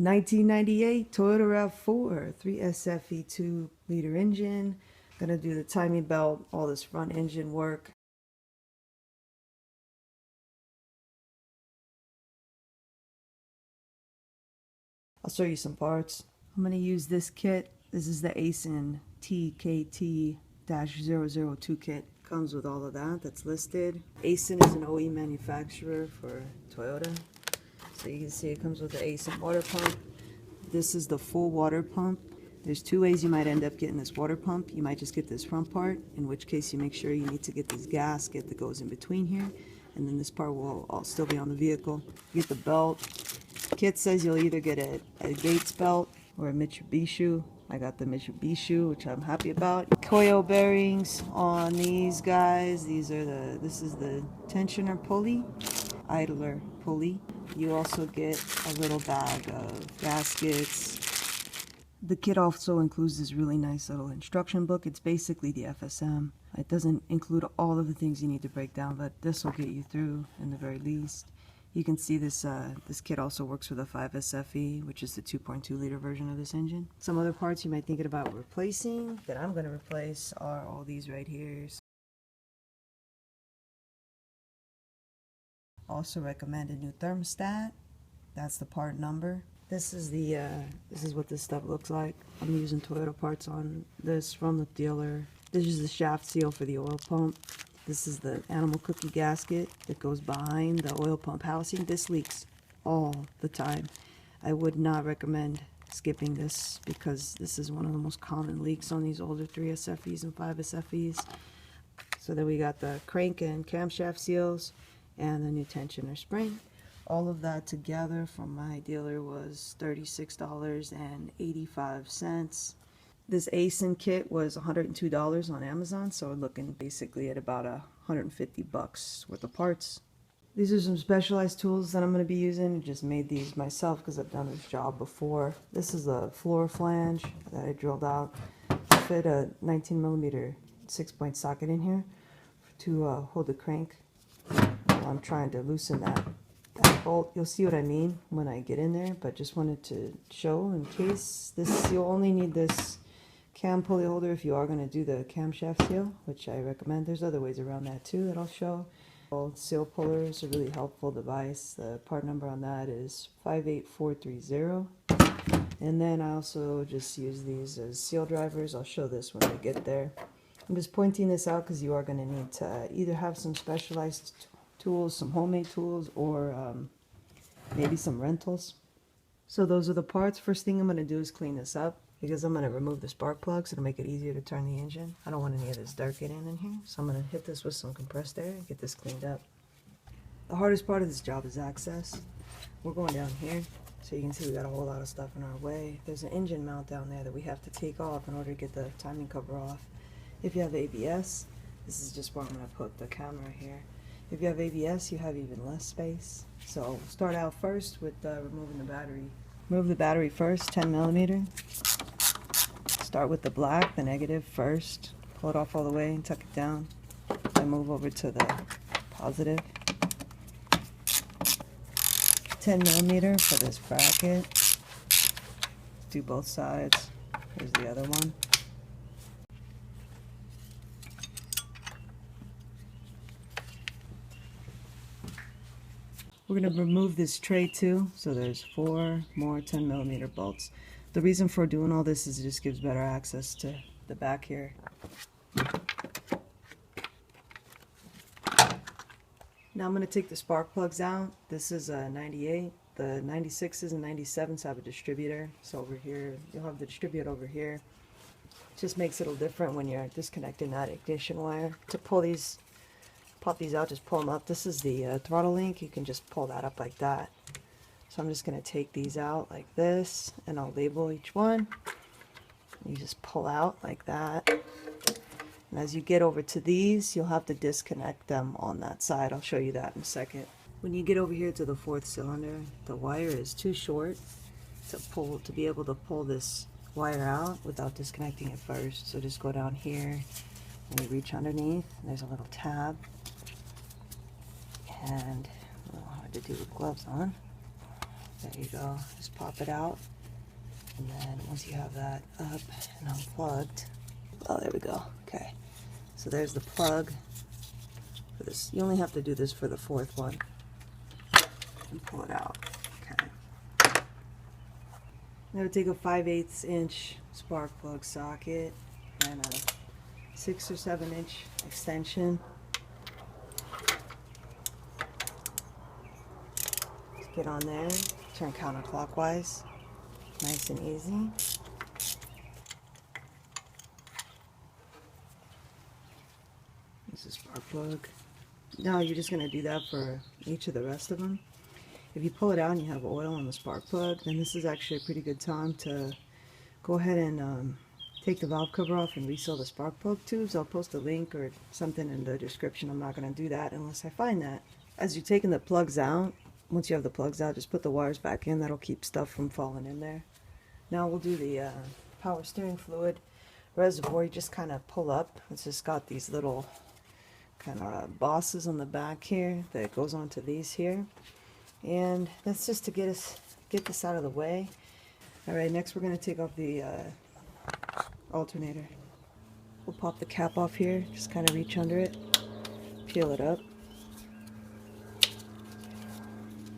1998 Toyota Rav4 3SFE 2-liter engine. Gonna do the timing belt, all this front engine work. I'll show you some parts. I'm gonna use this kit. This is the ASIN TKT-002 kit. Comes with all of that that's listed. ASIN is an OE manufacturer for Toyota. So you can see it comes with the ASIN water pump. This is the full water pump. There's two ways you might end up getting this water pump. You might just get this front part, in which case you make sure you need to get this gasket that goes in between here. And then this part will all still be on the vehicle. You get the belt. Kit says you'll either get a Gates belt or a Mitsubishi. I got the Mitsubishi, which I'm happy about. Coil bearings on these guys. This is the tensioner pulley, idler pulley. You also get a little bag of gaskets. The kit also includes this really nice little instruction book. It's basically the FSM. It doesn't include all of the things you need to break down, but this will get you through in the very least. You can see this kit also works with a 5SFE, which is the 2.2-liter version of this engine. Some other parts you might think about replacing that I'm going to replace are all these right here. Also recommend a new thermostat. That's the part number. This is what this stuff looks like. I'm using Toyota parts on this from the dealer. This is the shaft seal for the oil pump. This is the animal cookie gasket that goes behind the oil pump housing. This leaks all the time. I would not recommend skipping this because this is one of the most common leaks on these older 3SFEs and 5SFEs. So then we got the crank and camshaft seals and the new tensioner spring. All of that together from my dealer was $36.85. This ASIN kit was $102 on Amazon, so we're looking basically at about $150 worth of parts. These are some specialized tools that I'm going to be using. I just made these myself because I've done this job before. This is a floor flange that I drilled out to fit a 19mm 6-point socket in here to hold the crank. I'm trying to loosen that bolt. You'll see what I mean when I get in there, but just wanted to show in case. You'll only need this cam pulley holder if you are going to do the camshaft seal, which I recommend. There's other ways around that too that I'll show. Seal puller is a really helpful device. The part number on that is 58430. And then I also just use these as seal drivers. I'll show this when we get there. I'm just pointing this out because you are going to need to either have some specialized tools, some homemade tools, or maybe some rentals. So those are the parts. First thing I'm going to do is clean this up because I'm going to remove the spark plugs. It'll make it easier to turn the engine. I don't want any of this dirt getting in here, so I'm going to hit this with some compressed air and get this cleaned up. The hardest part of this job is access. We're going down here, so you can see we got a whole lot of stuff in our way. There's an engine mount down there that we have to take off in order to get the timing cover off. If you have ABS, this is just where I'm going to put the camera here. If you have ABS, you have even less space. So start out first with removing the battery. Remove the battery first, 10mm. Start with the black, the negative first. Pull it off all the way and tuck it down. Then move over to the positive. 10mm for this bracket. Do both sides. Here's the other one. We're going to remove this tray too, so there's 4 more 10mm bolts. The reason for doing all this is it just gives better access to the back here. Now I'm going to take the spark plugs out. This is a 98. The 96s and 97s have a distributor. So over here, you'll have the distributor over here. It just makes it a little different when you're disconnecting that ignition wire. To pull these, pop these out, just pull them up. This is the throttle link. You can just pull that up like that. So I'm just going to take these out like this, and I'll label each one. You just pull out like that. And as you get over to these, you'll have to disconnect them on that side. I'll show you that in a second. When you get over here to the 4th cylinder, the wire is too short to be able to pull this wire out without disconnecting it first. So just go down here and you reach underneath. And there's a little tab. And a little hard to do with gloves on. There you go. Just pop it out. And then once you have that up and unplugged, oh, there we go. Okay. So there's the plug for this. You only have to do this for the fourth one. And pull it out. Okay. Now take a 5/8 inch spark plug socket and a 6 or 7 inch extension. Just get on there, turn counterclockwise. Nice and easy. This is spark plug. Now you're just going to do that for each of the rest of them. If you pull it out and you have oil on the spark plug, then this is actually a pretty good time to go ahead and take the valve cover off and reseal the spark plug tubes. I'll post a link or something in the description. I'm not going to do that unless I find that. As you're taking the plugs out, once you have the plugs out, just put the wires back in. That'll keep stuff from falling in there. Now we'll do the power steering fluid reservoir. You just kind of pull up. It's just got these little kind of bosses on the back here that goes onto these here. And that's just to get this out of the way. Alright, next we're going to take off the alternator. We'll pop the cap off here. Just kind of reach under it. Peel it up.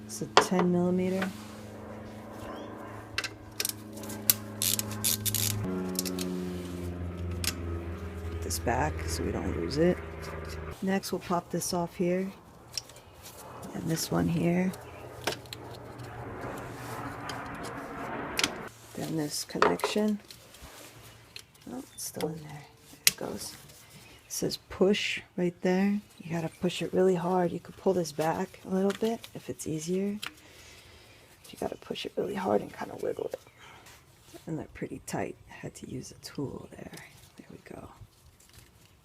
It's a 10 millimeter. Back so we don't lose it. Next we'll pop this off here and this one here, then this connection. Oh, it's still in there. There it goes. It says push right there. You gotta push it really hard. You could pull this back a little bit if it's easier. You gotta push it really hard and kind of wiggle it, and they're pretty tight. I had to use a tool there. There we go.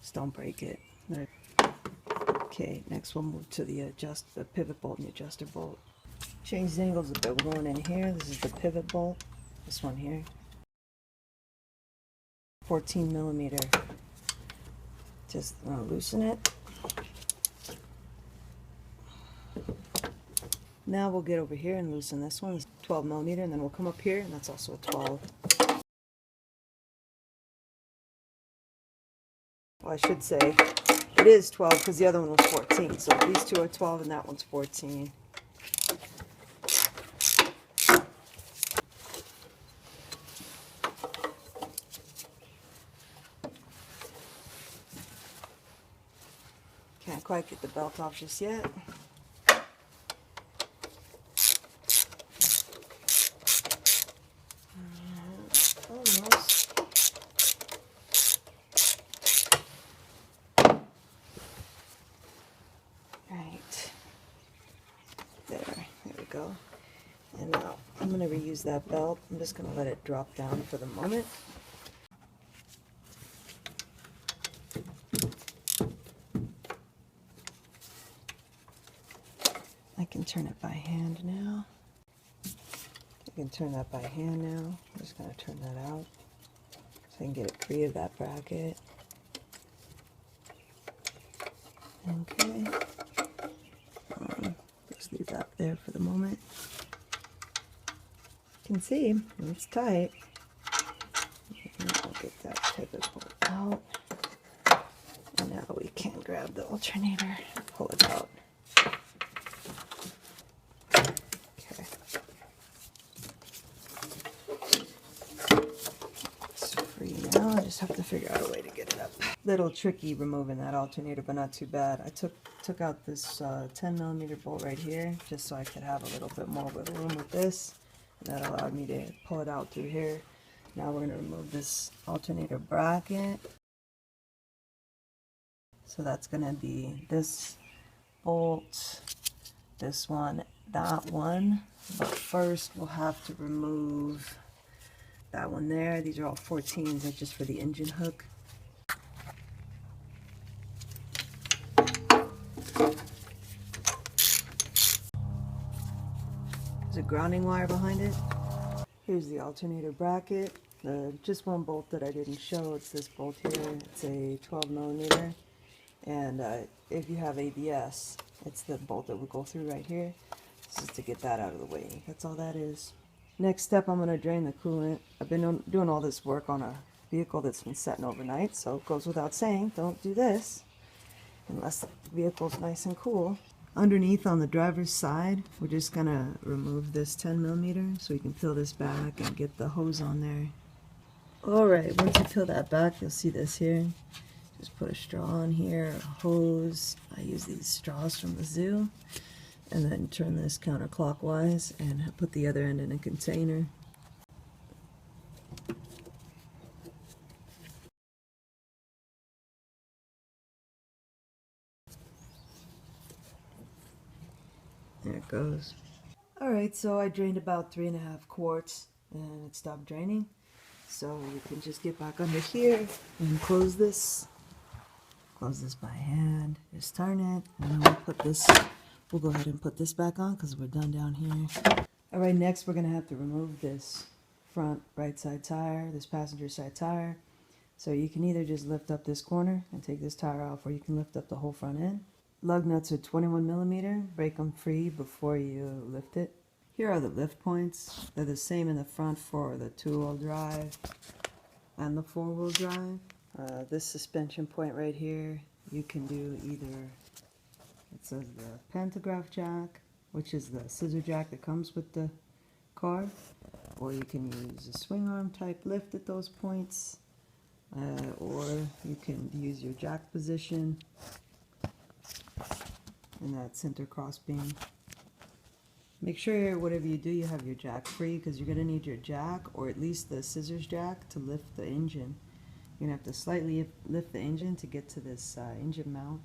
Just don't break it. Okay, next we'll move to the pivot bolt and the adjuster bolt. Change the angles a bit. We're going in here. This is the pivot bolt. This one here. 14 millimeter. Just loosen it. Now we'll get over here and loosen this one. It's 12 millimeter, and then we'll come up here, and that's also a 12. Well, I should say it is 12 because the other one was 14. So these two are 12 and that one's 14. Can't quite get the belt off just yet. Almost. Go. And now I'm going to reuse that belt. I'm just going to let it drop down for the moment. I can turn it by hand now. I can turn that by hand now. I'm just going to turn that out so I can get it free of that bracket. Okay. Just leave that there for the moment. You can see it's tight. And I'll get that pivot bolt out. And now we can grab the alternator and pull it out. Okay. It's free now. I just have to figure out a way to get it up. Little tricky removing that alternator, but not too bad. I took out this 10 millimeter bolt right here just so I could have a little bit more wiggle room with this, and that allowed me to pull it out through here. Now we're going to remove this alternator bracket. So that's going to be this bolt, this one, that one, but first we'll have to remove that one there. These are all 14s. That's just for the engine hook. There's a grounding wire behind it. Here's the alternator bracket. Just one bolt that I didn't show. It's this bolt here. It's a 12 millimeter. And if you have ABS, it's the bolt that would go through right here. This is to get that out of the way. That's all that is. Next step, I'm going to drain the coolant. I've been doing all this work on a vehicle that's been setting overnight, so it goes without saying, don't do this unless the vehicle's nice and cool. Underneath on the driver's side, we're just going to remove this 10mm so we can peel this back and get the hose on there. Alright, once you peel that back, you'll see this here. Just put a straw on here, a hose. I use these straws from the zoo. And then turn this counterclockwise and put the other end in a container. There it goes. Alright, so I drained about 3.5 quarts and it stopped draining. So we can just get back under here and close this. Close this by hand. Just turn it, and then we'll put this. We'll go ahead and put this back on because we're done down here. Alright, next we're going to have to remove this front right side tire, this passenger side tire. So you can either just lift up this corner and take this tire off, or you can lift up the whole front end. Lug nuts are 21mm. Break them free before you lift it. Here are the lift points. They're the same in the front for the 2-wheel drive and the 4-wheel drive. This suspension point right here, you can do either, it says the pantograph jack, which is the scissor jack that comes with the car, or you can use a swing arm type lift at those points, or you can use your jack position in that center cross beam. Make sure whatever you do, you have your jack free, because you're going to need your jack, or at least the scissors jack, to lift the engine. You're going to have to slightly lift the engine to get to this engine mount.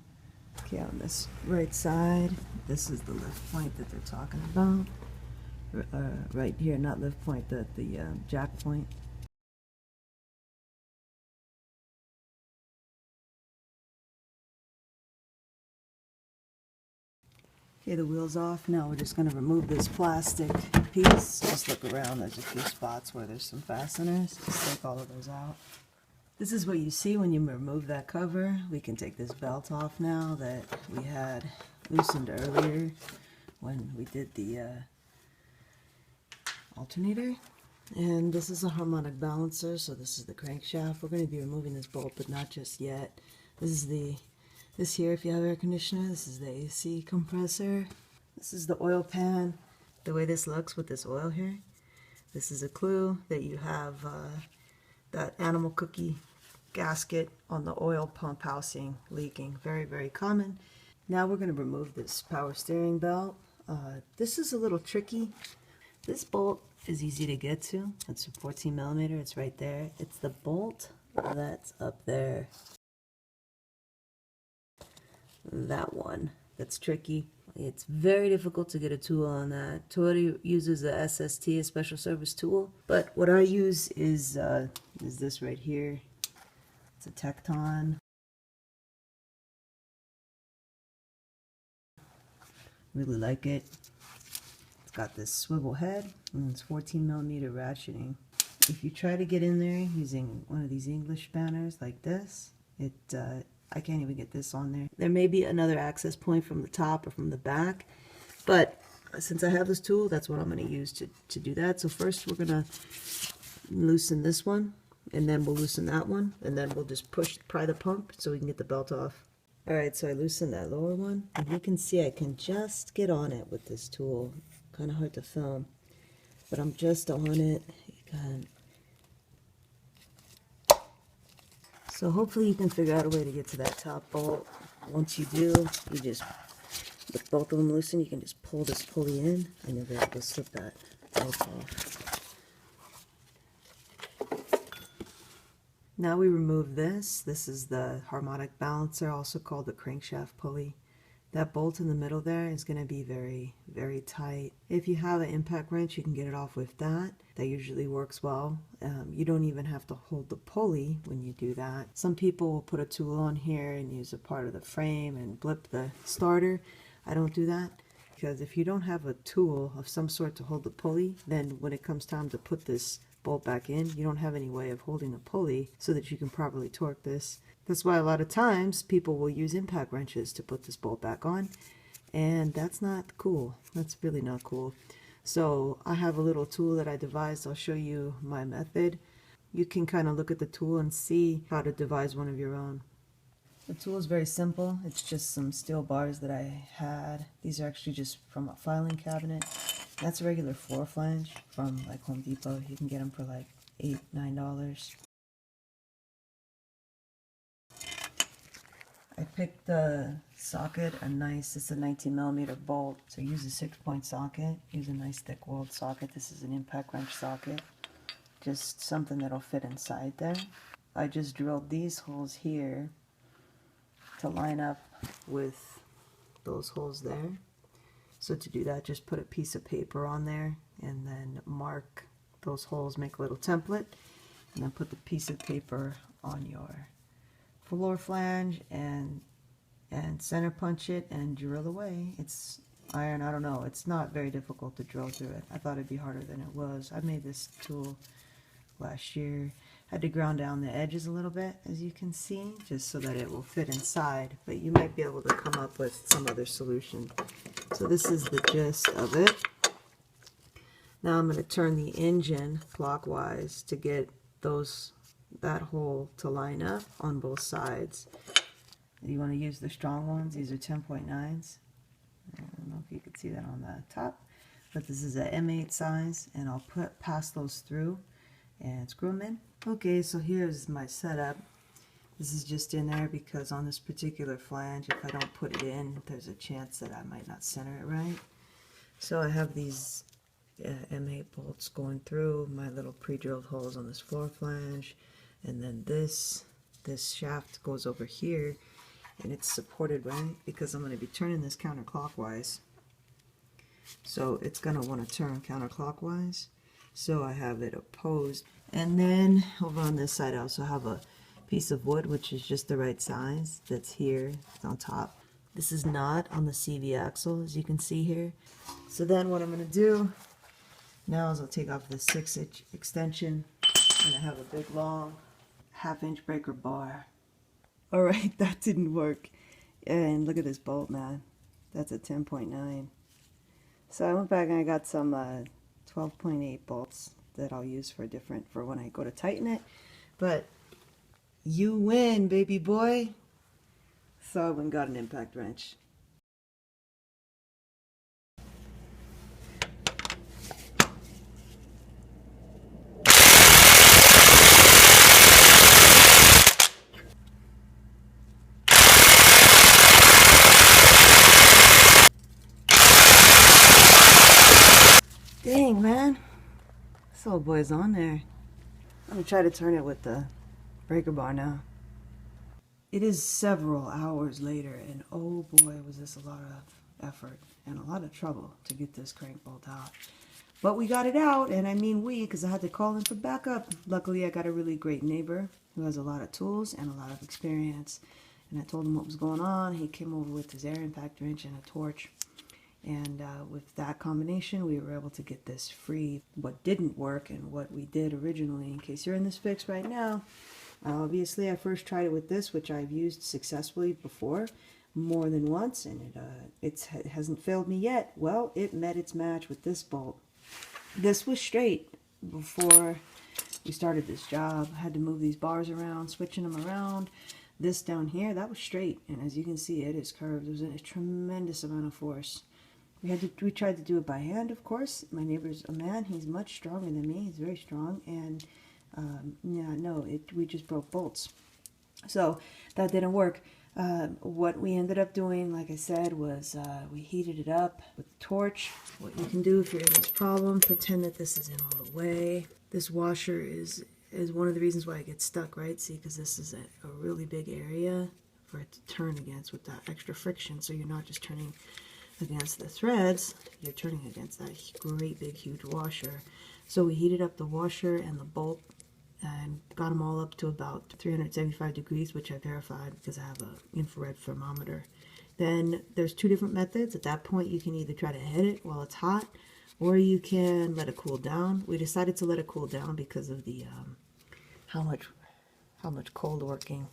Okay, on this right side, this is the lift point that they're talking about. Right here, not lift point, the jack point. Okay, the wheel's off. Now we're just going to remove this plastic piece. Just look around. There's a few spots where there's some fasteners. Just take all of those out. This is what you see when you remove that cover. We can take this belt off now that we had loosened earlier when we did the alternator. And this is a harmonic balancer, so this is the crankshaft. We're going to be removing this bolt, but not just yet. This here, if you have air conditioner, this is the AC compressor. This is the oil pan. The way this looks with this oil here. This is a clue that you have that animal cookie gasket on the oil pump housing leaking. Very, very common. Now we're going to remove this power steering belt. This is a little tricky. This bolt is easy to get to. It's a 14mm. It's right there. It's the bolt that's up there. That one. That's tricky. It's very difficult to get a tool on that. Toyota uses a SST, a special service tool, but what I use is this right here. It's a Tecton. Really like it. It's got this swivel head and it's 14mm ratcheting. If you try to get in there using one of these English spanners like this, I can't even get this on there. There may be another access point from the top or from the back, but since I have this tool, that's what I'm going to use to do that. So first we're going to loosen this one, and then we'll loosen that one, and then we'll just pry the pump so we can get the belt off. Alright, so I loosened that lower one, and you can see I can just get on it with this tool. Kind of hard to film, but I'm just on it. So hopefully you can figure out a way to get to that top bolt. Once you do, you just, with both of them loosened, you can just pull this pulley in and you'll be able to slip that bolt off. Now we remove this. This is the harmonic balancer, also called the crankshaft pulley. That bolt in the middle there is going to be very, very tight. If you have an impact wrench, you can get it off with that. That usually works well. You don't even have to hold the pulley when you do that. Some people will put a tool on here and use a part of the frame and blip the starter. I don't do that, because if you don't have a tool of some sort to hold the pulley, then when it comes time to put this bolt back in, you don't have any way of holding the pulley so that you can properly torque this. That's why a lot of times people will use impact wrenches to put this bolt back on, and that's not cool. That's really not cool. So I have a little tool that I devised. I'll show you my method. You can kind of look at the tool and see how to devise one of your own. The tool is very simple. It's just some steel bars that I had. These are actually just from a filing cabinet. That's a regular 4 flange from like Home Depot. You can get them for like $8, $9. I picked the socket, it's a 19mm bolt. So use a 6-point socket. Use a nice thick walled socket. This is an impact wrench socket. Just something that'll fit inside there. I just drilled these holes here to line up with those holes there. So to do that, just put a piece of paper on there and then mark those holes, make a little template, and then put the piece of paper on your floor flange and center punch it and drill away. It's iron, I don't know, it's not very difficult to drill through it. I thought it'd be harder than it was. I made this tool last year. Had to ground down the edges a little bit, as you can see, just so that it will fit inside, but you might be able to come up with some other solution. So this is the gist of it. Now I'm going to turn the engine clockwise to get that hole to line up on both sides. You want to use the strong ones. These are 10.9s. I don't know if you can see that on the top, but this is a M8 size, and I'll pass those through and screw them in. Okay, so here's my setup. This is just in there because on this particular flange, if I don't put it in, there's a chance that I might not center it right. So I have these M8 bolts going through my little pre-drilled holes on this floor flange, and then this shaft goes over here, and it's supported right because I'm going to be turning this counterclockwise. So it's going to want to turn counterclockwise. So I have it opposed. And then over on this side I also have a piece of wood, which is just the right size, that's here, it's on top. This is not on the CV axle, as you can see here. So then what I'm going to do now is I'll take off the 6-inch extension, and I have a big long 1/2-inch breaker bar. Alright, that didn't work. And look at this bolt, man. That's a 10.9. So I went back and I got some 12.8 bolts that I'll use for when I go to tighten it. But you win, baby boy. So I went and got an impact wrench. Dang, man. This old boy's on there. I'm going to try to turn it with the breaker bar now. It is several hours later, and oh boy, was this a lot of effort and a lot of trouble to get this crank bolt out. But we got it out, and I mean we, because I had to call in for backup. Luckily, I got a really great neighbor who has a lot of tools and a lot of experience. And I told him what was going on. He came over with his air impact wrench and a torch. And with that combination, we were able to get this free. What didn't work and what we did originally, in case you're in this fix right now, obviously I first tried it with this, which I've used successfully before, more than once, and it hasn't failed me yet. Well, it met its match with this bolt. This was straight before we started this job. I had to move these bars around, switching them around. This down here, that was straight, and as you can see, it is curved. There was a tremendous amount of force. We tried to do it by hand, of course. My neighbor's a man. He's much stronger than me. He's very strong, and yeah, no, we just broke bolts. So that didn't work. What we ended up doing, like I said, was we heated it up with a torch. What you can do if you're in this problem, pretend that this is in all the way. This washer is one of the reasons why it gets stuck, right? See, because this is a really big area for it to turn against with that extra friction, so you're not just turning against the threads, you're turning against that great big huge washer. So we heated up the washer and the bolt and got them all up to about 375 degrees, which I verified because I have an infrared thermometer. Then there's 2 different methods. At that point, you can either try to hit it while it's hot, or you can let it cool down. We decided to let it cool down because of the how much cold working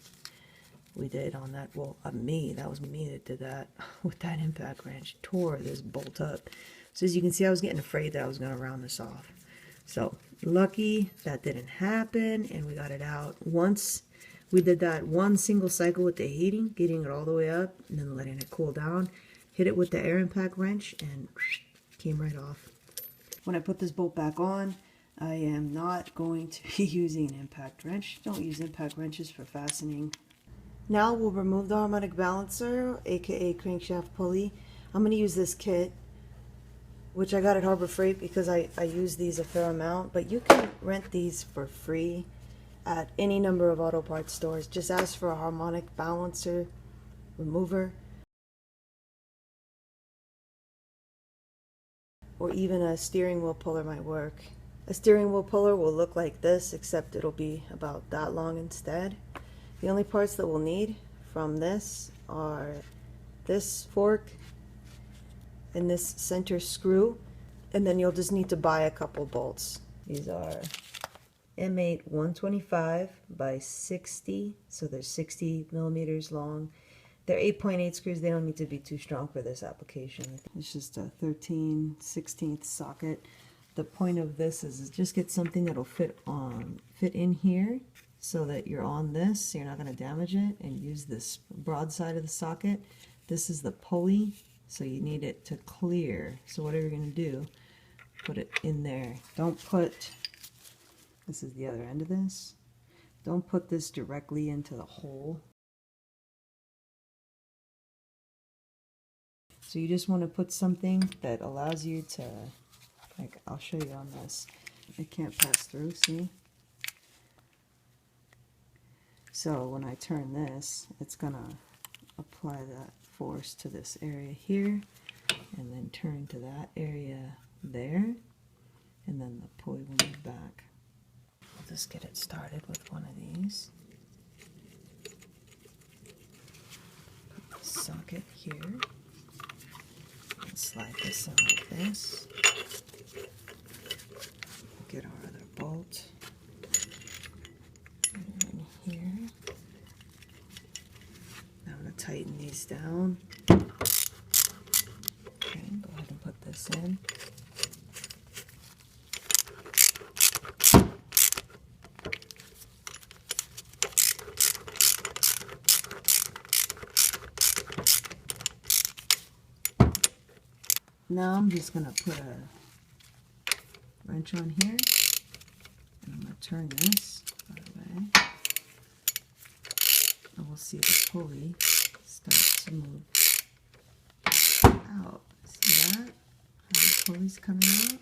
we did on that. Well, that was me that did that with that impact wrench. Tore this bolt up. So as you can see, I was getting afraid that I was going to round this off. So lucky that didn't happen, and we got it out. Once we did that one single cycle with the heating, getting it all the way up and then letting it cool down, hit it with the air impact wrench and came right off. When I put this bolt back on, I am not going to be using an impact wrench. Don't use impact wrenches for fastening. Now we'll remove the harmonic balancer, aka crankshaft pulley. I'm going to use this kit, which I got at Harbor Freight because I use these a fair amount, but you can rent these for free at any number of auto parts stores. Just ask for a harmonic balancer remover, or even a steering wheel puller might work. A steering wheel puller will look like this, except it'll be about that long instead. The only parts that we'll need from this are this fork and this center screw, and then you'll just need to buy a couple bolts. These are M8 125 by 60, so they're 60 millimeters long. They're 8.8 screws. They don't need to be too strong for this application. It's just a 13/16 socket. The point of this is just get something that'll fit in here so that you're on this, so you're not going to damage it, and use this broad side of the socket. This is the pulley, so you need it to clear. So whatever you're going to do, put it in there. Don't put, this is the other end of this, don't put this directly into the hole. So you just want to put something that allows you to, like, I'll show you on this. It can't pass through, see? So when I turn this, it's going to apply that force to this area here, and then turn to that area there, and then the pulley will move back. I'll just get it started with one of these. Put the socket here. Slide this in like this. Get our other bolt in here. Now I'm going to tighten these down. Okay, go ahead and put this in. Now I'm just going to put a wrench on here, and I'm going to turn this out of the way, and we'll see the pulley start to move out. See that? How the pulley's coming out?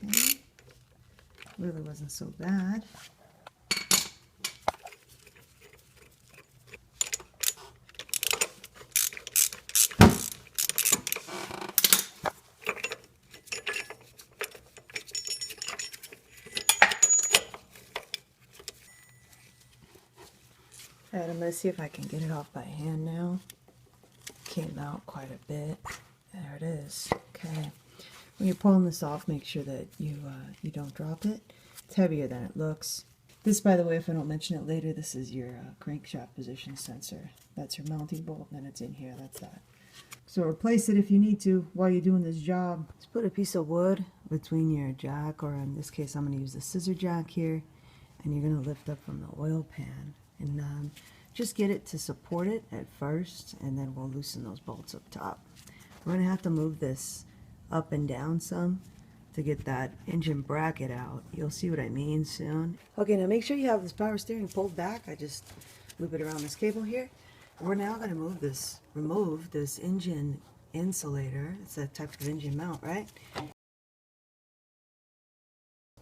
Okay, really wasn't so bad. Alright, I'm going to see if I can get it off by hand now. Came out quite a bit. There it is. Okay. When you're pulling this off, make sure that you don't drop it. It's heavier than it looks. This, by the way, if I don't mention it later, this is your crankshaft position sensor. That's your mounting bolt, and then it's in here. That's that. So replace it if you need to while you're doing this job. Just put a piece of wood between your jack, or in this case, I'm going to use the scissor jack here, and you're going to lift up from the oil pan. And just get it to support it at first, and then we'll loosen those bolts up top. We're going to have to move this up and down some to get that engine bracket out. You'll see what I mean soon. Okay, now make sure you have this power steering pulled back. I just loop it around this cable here. We're now going to remove this engine insulator. It's a type of engine mount, right?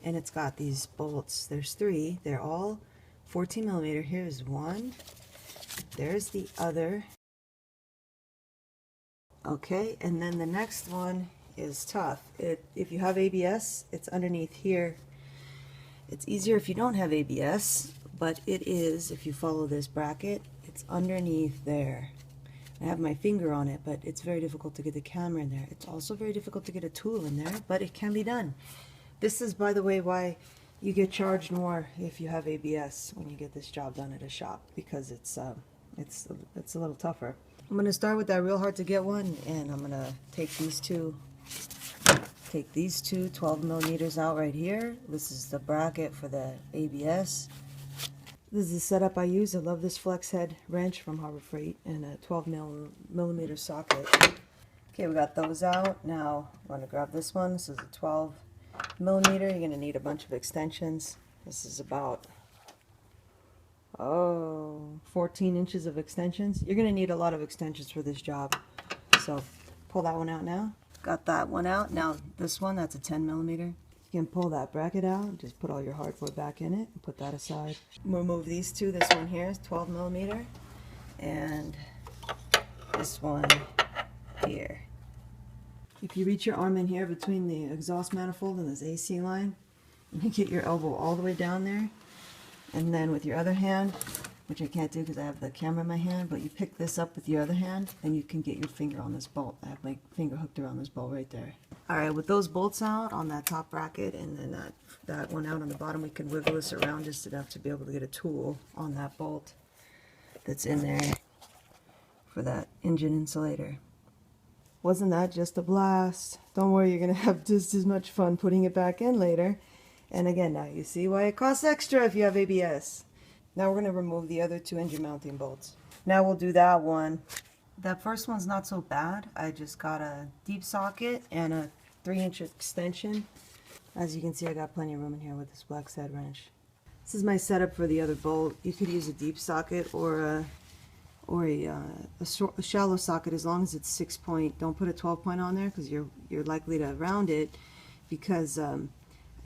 And it's got these bolts. There's 3. They're all 14 millimeter. Here's one. There's the other. Okay, and then the next one is tough. If you have ABS, it's underneath here. It's easier if you don't have ABS, but it is, if you follow this bracket, it's underneath there. I have my finger on it, but it's very difficult to get the camera in there. It's also very difficult to get a tool in there, but it can be done. This is, by the way, why You get charged more if you have ABS when you get this job done at a shop because it's a little tougher. I'm gonna start with that real hard to get one, and I'm gonna take these two 12 millimeters out right here. This is the bracket for the ABS. This is the setup I use. I love this flex head wrench from Harbor Freight and a 12 millimeter socket. Okay, we got those out. Now I'm going to grab this one. This is a 12 millimeter. You're going to need a bunch of extensions. This is about 14 inches of extensions. You're going to need a lot of extensions for this job. So pull that one out now. Got that one out. Now this one, that's a 10 millimeter. You can pull that bracket out, just put all your hardwood back in it, and put that aside. Remove these two. This one here is 12 millimeter, and this one here. If you reach your arm in here between the exhaust manifold and this AC line, you get your elbow all the way down there, and then with your other hand, which I can't do because I have the camera in my hand, but you pick this up with your other hand and you can get your finger on this bolt. I have my finger hooked around this bolt right there. Alright, with those bolts out on that top bracket and then that one out on the bottom, we can wiggle this around just enough to be able to get a tool on that bolt that's in there for that engine insulator. Wasn't that just a blast? Don't worry, you're going to have just as much fun putting it back in later. And again, now you see why it costs extra if you have ABS. Now we're going to remove the other two engine mounting bolts. Now we'll do that one. That first one's not so bad. I just got a deep socket and a 3-inch extension. As you can see, I got plenty of room in here with this flex head wrench. This is my setup for the other bolt. You could use a deep socket or a shallow socket as long as it's 6-point. Don't put a 12-point on there because you're likely to round it because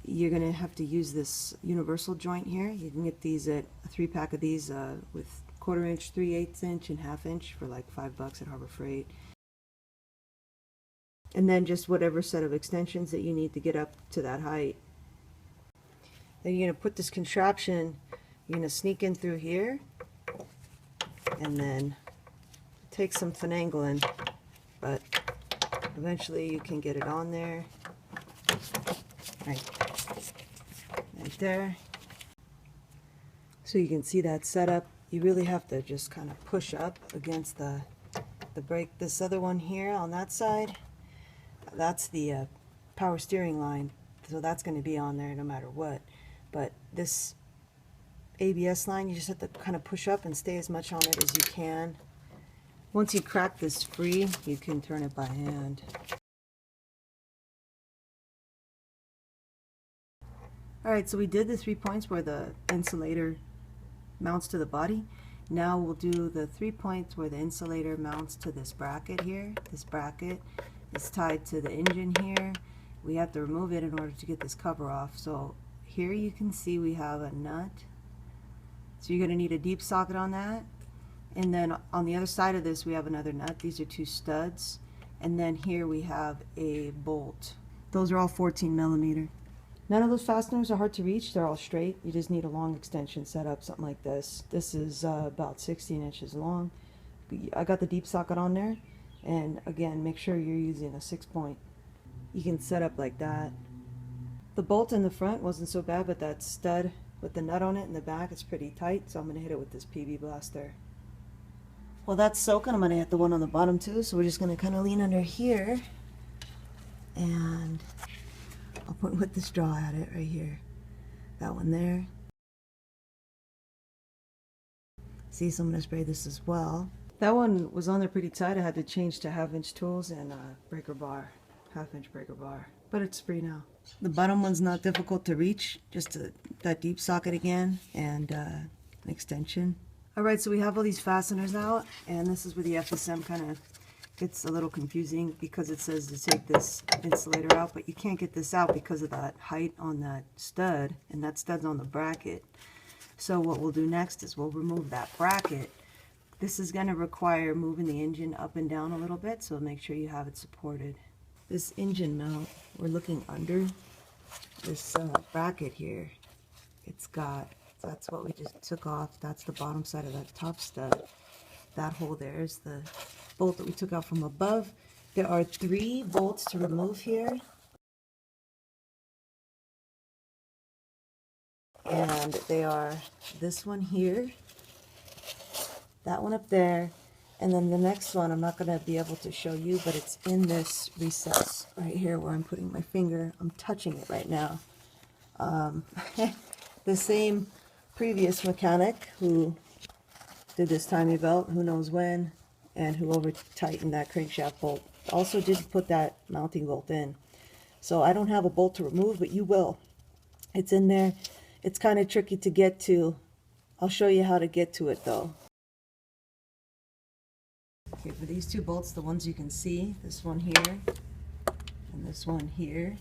you're going to have to use this universal joint here. You can get these at a 3-pack of these with 1/4 inch, 3/8 inch, and 1/2 inch for like $5 at Harbor Freight. And then just whatever set of extensions that you need to get up to that height. Then you're going to put this contraption, you're going to sneak in through here, and then take some finagling, but eventually you can get it on there. Right there. So you can see that setup. You really have to just kind of push up against the brake. This other one here on that side, that's the power steering line, so that's going to be on there no matter what. But this ABS line, you just have to kind of push up and stay as much on it as you can. Once you crack this free, you can turn it by hand. Alright, so we did the 3 points where the insulator mounts to the body. Now we'll do the 3 points where the insulator mounts to this bracket here. This bracket is tied to the engine here. We have to remove it in order to get this cover off. So here you can see we have a nut. So you're going to need a deep socket on that. And then on the other side of this we have another nut. These are 2 studs. And then here we have a bolt. Those are all 14 millimeter. None of those fasteners are hard to reach. They're all straight. You just need a long extension set up, something like this. This is about 16 inches long. I got the deep socket on there. And again, make sure you're using a 6-point. You can set up like that. The bolt in the front wasn't so bad, but that stud with the nut on it in the back is pretty tight, so I'm going to hit it with this PB blaster. Well, that's soaking. I'm going to hit the one on the bottom too, so we're just going to kind of lean under here. And I'll put the straw at it right here. That one there. See, so I'm going to spray this as well. That one was on there pretty tight. I had to change to 1/2-inch tools and a breaker bar. 1/2-inch breaker bar. But it's free now. The bottom one's not difficult to reach. Just that deep socket again and an extension. Alright, so we have all these fasteners out. And this is where the FSM kind of gets a little confusing because it says to take this insulator out, but you can't get this out because of that height on that stud, and that stud's on the bracket. So what we'll do next is we'll remove that bracket. This is going to require moving the engine up and down a little bit, so make sure you have it supported. This engine mount, we're looking under this bracket here. That's what we just took off. That's the bottom side of that top stud. That hole there is the bolt that we took out from above. There are 3 bolts to remove here. And they are this one here, that one up there, and then the next one I'm not going to be able to show you, but it's in this recess right here where I'm putting my finger. I'm touching it right now. The same previous mechanic who did this timing belt, who knows when, and who over tightened that crankshaft bolt, also did put that mounting bolt in. So I don't have a bolt to remove, but you will. It's in there. It's kind of tricky to get to. I'll show you how to get to it though. Okay, for these two bolts, the ones you can see, this one here and this one here,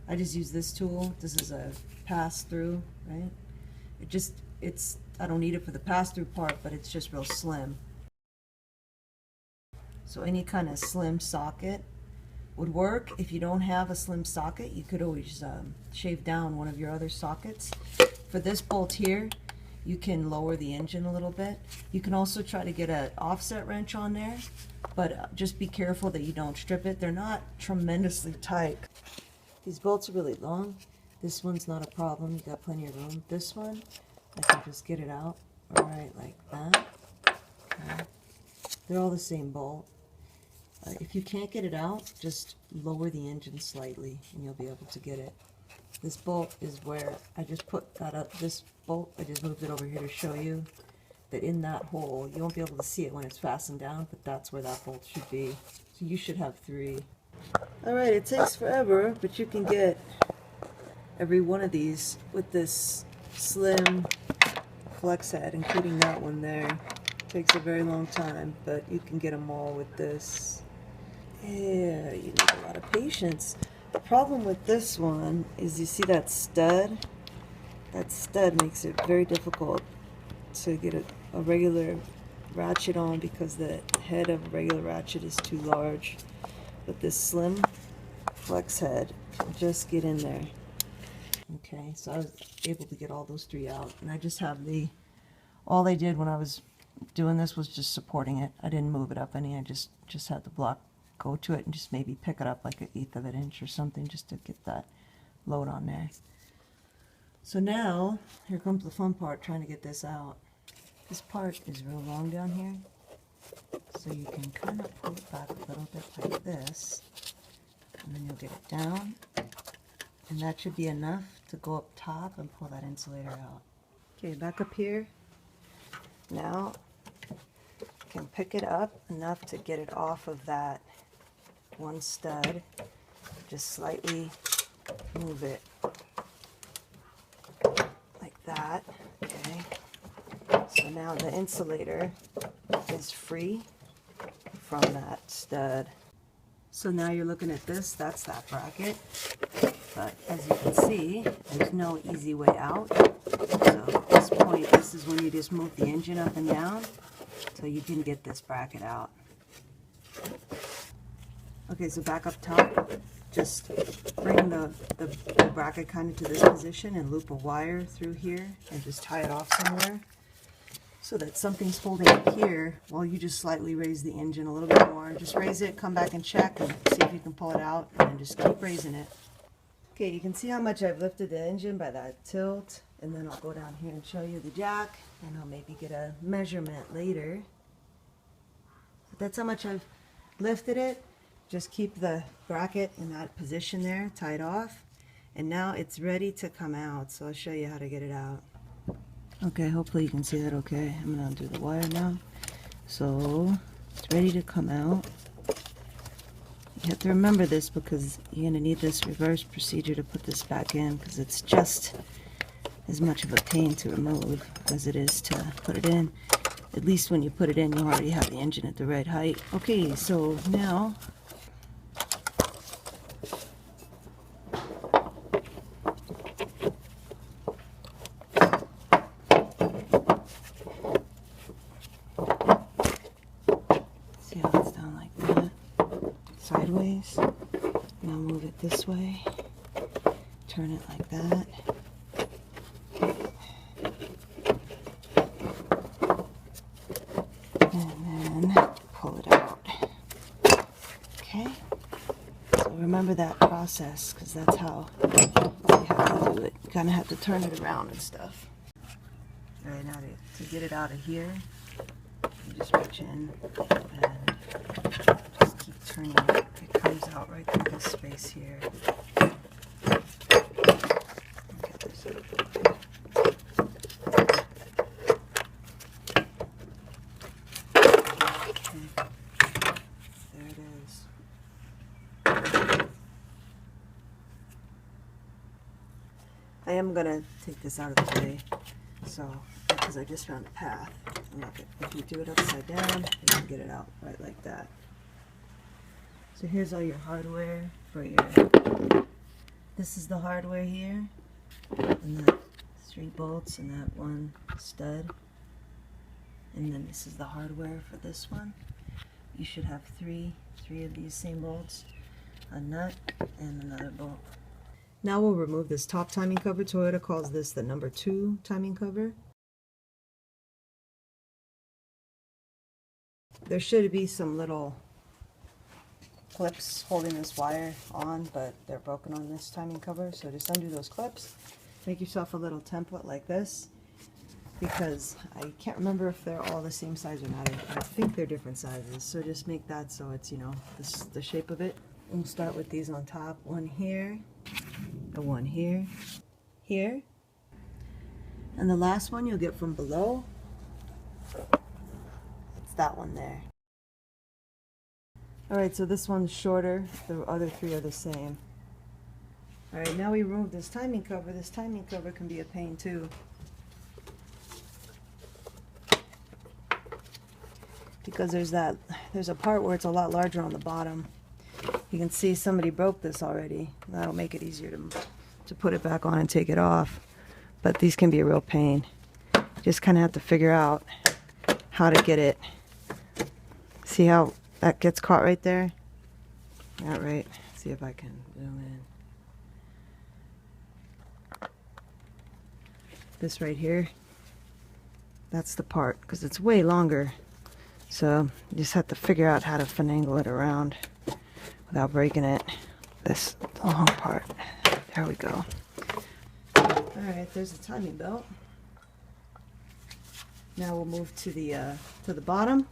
I just use this tool. This is a pass-through, right? I don't need it for the pass-through part, but it's just real slim. So any kind of slim socket would work. If you don't have a slim socket, you could always shave down one of your other sockets. For this bolt here, you can lower the engine a little bit. You can also try to get an offset wrench on there, but just be careful that you don't strip it. They're not tremendously tight. These bolts are really long. This one's not a problem. You got plenty of room. This one, I can just get it out right like that. Okay. They're all the same bolt. If you can't get it out, just lower the engine slightly and you'll be able to get it. This bolt is where I just got up this bolt. I just moved it over here to show you that in that hole, you won't be able to see it when it's fastened down, but that's where that bolt should be. So you should have 3. Alright, it takes forever, but you can get every one of these with this slim flex head, including that one there. It takes a very long time, but you can get them all with this. Yeah, you need a lot of patience. The problem with this one is, you see that stud? That stud makes it very difficult to get a regular ratchet on because the head of a regular ratchet is too large. But this slim flex head will just get in there. Okay, so I was able to get all those 3 out, and I just have all I did when I was doing this was just supporting it. I didn't move it up any. I just had the block go to it and just maybe pick it up like 1/8 of an inch or something just to get that load on there. So now, here comes the fun part, trying to get this out. This part is real long down here, so you can kind of pull it back a little bit like this, and then you'll get it down, and that should be enough to go up top and pull that insulator out. Okay, back up here. Now, you can pick it up enough to get it off of that one stud. Just slightly move it like that. Okay. So now the insulator is free from that stud. So now you're looking at this, that's that bracket. But as you can see, there's no easy way out. So at this point, this is when you just move the engine up and down so you can get this bracket out. Okay, so back up top, just bring the bracket kind of to this position and loop a wire through here and just tie it off somewhere so that something's holding it here while you just slightly raise the engine a little bit more. Just raise it, come back and check and see if you can pull it out, and then just keep raising it. Okay, you can see how much I've lifted the engine by that tilt, and then I'll go down here and show you the jack, and I'll maybe get a measurement later. But that's how much I've lifted it. Just keep the bracket in that position there, tied off, and now it's ready to come out. So I'll show you how to get it out. Okay, hopefully you can see that okay. I'm gonna undo the wire now. So it's ready to come out. You have to remember this because you're gonna need this reverse procedure to put this back in, because it's just as much of a pain to remove as it is to put it in. At least when you put it in, you already have the engine at the right height. Okay, so now see how it's down like that, sideways. Now move it this way, turn it like that. remember that process because that's how you have to do it. You kind of have to turn it around and stuff. All right, now to get it out of here, you just reach in and just keep turning it. It comes out right through this space here. Get this out. Okay, there it is. I am gonna take this out of the way, so because I just found a path. And look, if you do it upside down, you can get it out right like that. So here's all your hardware for your. This is the hardware here, and that 3 bolts and that 1 stud, and then this is the hardware for this one. You should have three of these same bolts, a nut, and another bolt. Now we'll remove this top timing cover. Toyota calls this the number 2 timing cover. There should be some little clips holding this wire on, but they're broken on this timing cover. So just undo those clips. Make yourself a little template like this, because I can't remember if they're all the same size or not. I think they're different sizes. So just make that so it's, you know, the shape of it. We'll start with these on top. One here, and one here, here. And the last one you'll get from below. It's that one there. Alright, so this one's shorter. The other 3 are the same. Alright, now we remove this timing cover. This timing cover can be a pain too. Because there's a part where it's a lot larger on the bottom. You can see somebody broke this already. That'll make it easier to put it back on and take it off. But these can be a real pain. You just kind of have to figure out how to get it. See how that gets caught right there? All right. See if I can zoom in. This right here, that's the part, because it's way longer. So you just have to figure out how to finagle it around without breaking it. This long part. There we go. Alright, there's the timing belt. Now we'll move to the bottom.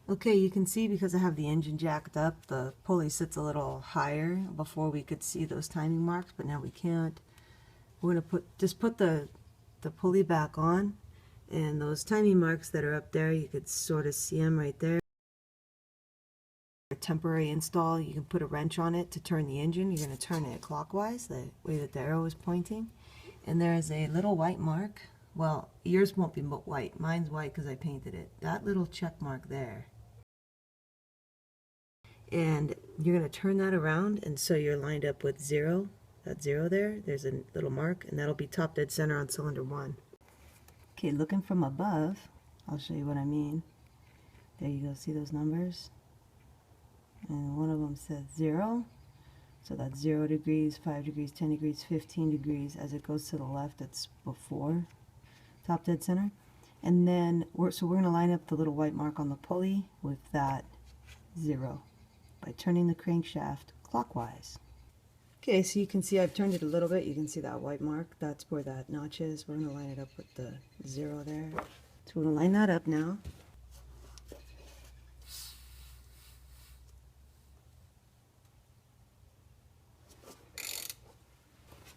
Okay, you can see because I have the engine jacked up, the pulley sits a little higher. Before we could see those timing marks, but now we can't. We're gonna just put the pulley back on, and those timing marks that are up there, you could sort of see them right there. A temporary install, you can put a wrench on it to turn the engine. You're going to turn it clockwise, the way that the arrow is pointing. And there is a little white mark. Well, yours won't be white. Mine's white because I painted it. That little check mark there. And you're going to turn that around, and so you're lined up with 0. That 0 there, there's a little mark, and that'll be top dead center on cylinder 1. Okay, looking from above, I'll show you what I mean. There you go, see those numbers? And one of them says 0, so that's 0 degrees, 5 degrees, 10 degrees, 15 degrees. As it goes to the left, it's before top dead center. And then we're going to line up the little white mark on the pulley with that 0 by turning the crankshaft clockwise. Okay, so you can see I've turned it a little bit. You can see that white mark. That's where that notch is. We're going to line it up with the 0 there. So we're going to line that up now.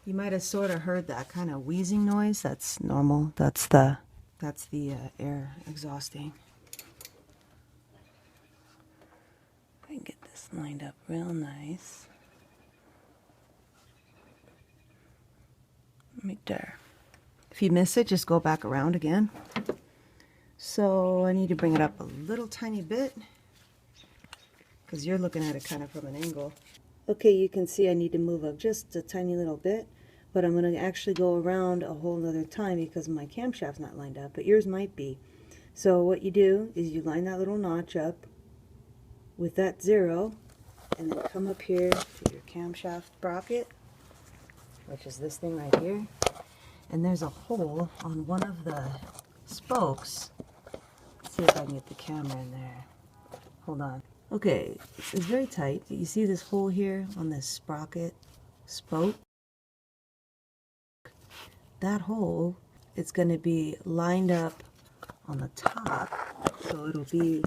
You might have sort of heard that kind of wheezing noise. That's normal. That's the air exhausting. I can get this lined up real nice. Right there. If you miss it, just go back around again. So I need to bring it up a little tiny bit because you're looking at it kind of from an angle. Okay, you can see I need to move up just a tiny little bit, but I'm going to actually go around a whole other time because my camshaft's not lined up, but yours might be. So what you do is you line that little notch up with that 0, and then come up here to your camshaft sprocket, which is this thing right here, and there's a hole on one of the spokes. Let's see if I can get the camera in there. Hold on. Okay, it's very tight. You see this hole here on this sprocket spoke? That hole, it's going to be lined up on the top, so it'll be,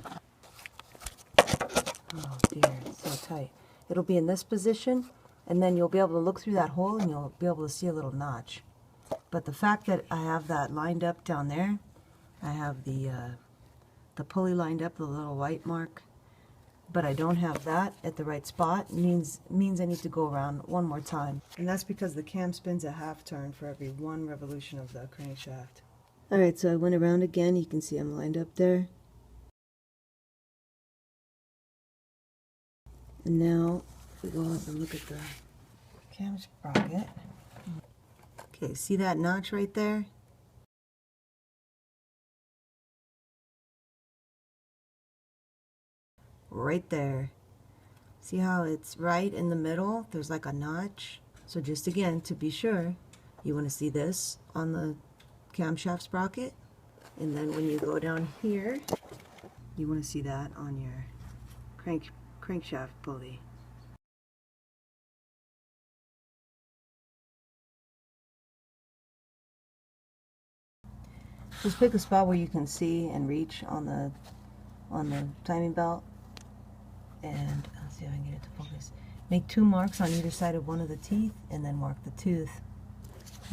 oh dear, it's so tight. It'll be in this position, and then you'll be able to look through that hole and you'll be able to see a little notch. But the fact that I have that lined up down there, I have the pulley lined up, the little white mark, but I don't have that at the right spot, means I need to go around one more time. And that's because the cam spins a half turn for every one revolution of the crankshaft. Alright, so I went around again. You can see I'm lined up there. And now we go up and look at the cam sprocket. Okay, see that notch right there? Right there. See how it's right in the middle? There's like a notch. So just again, to be sure, you want to see this on the camshaft sprocket. And then when you go down here, you want to see that on your crankshaft pulley. Just pick a spot where you can see and reach on the timing belt, and let's see if I can get it to focus. Make 2 marks on either side of one of the teeth, and then mark the tooth.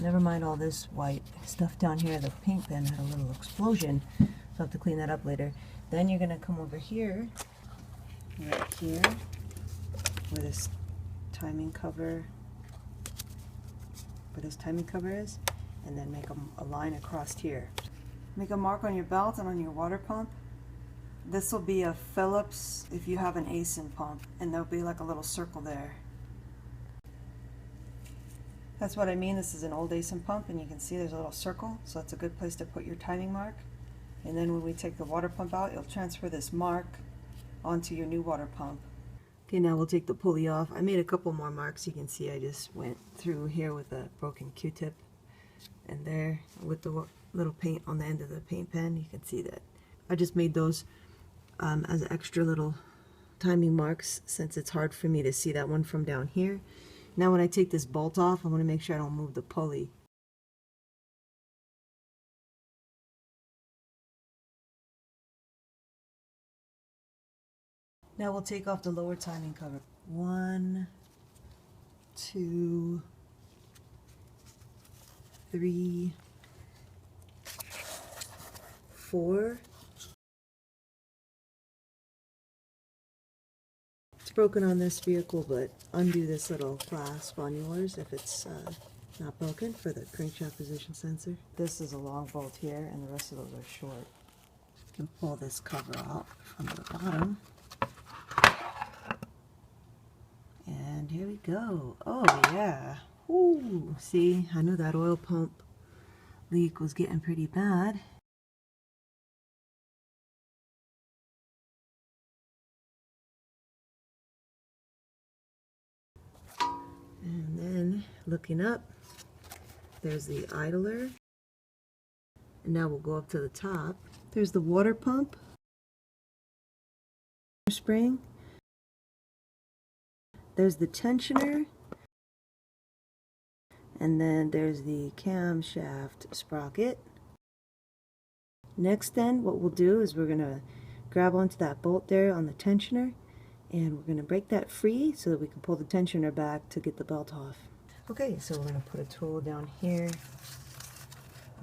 Never mind all this white stuff down here. The paint pen had a little explosion, so I'll have to clean that up later. Then you're gonna come over here, right here, where this timing cover, is, and then make a line across here. Make a mark on your belt and on your water pump. This will be a Phillips if you have an ASIN pump, and there'll be like a little circle there. That's what I mean. This is an old ASIN pump, and you can see there's a little circle, so that's a good place to put your timing mark. And then when we take the water pump out, you'll transfer this mark onto your new water pump. Okay, now we'll take the pulley off. I made a couple more marks. You can see I just went through here with a broken Q-tip, and there with the little paint on the end of the paint pen. You can see that I just made those as extra little timing marks, since it's hard for me to see that one from down here. Now when I take this bolt off, I want to make sure I don't move the pulley. Now we'll take off the lower timing cover. 1, 2, 3, 4. It's broken on this vehicle, but undo this little clasp on yours if it's not broken, for the crankshaft position sensor. This is a long bolt here, and the rest of those are short. You can pull this cover out from the bottom. And here we go. Oh yeah. Ooh, see, I knew that oil pump leak was getting pretty bad. And then looking up, there's the idler. And now we'll go up to the top. There's the water pump spring. There's the tensioner. And then there's the camshaft sprocket. Next then, what we'll do is we're going to grab onto that bolt there on the tensioner, and we're going to break that free so that we can pull the tensioner back to get the belt off. Okay, so we're going to put a tool down here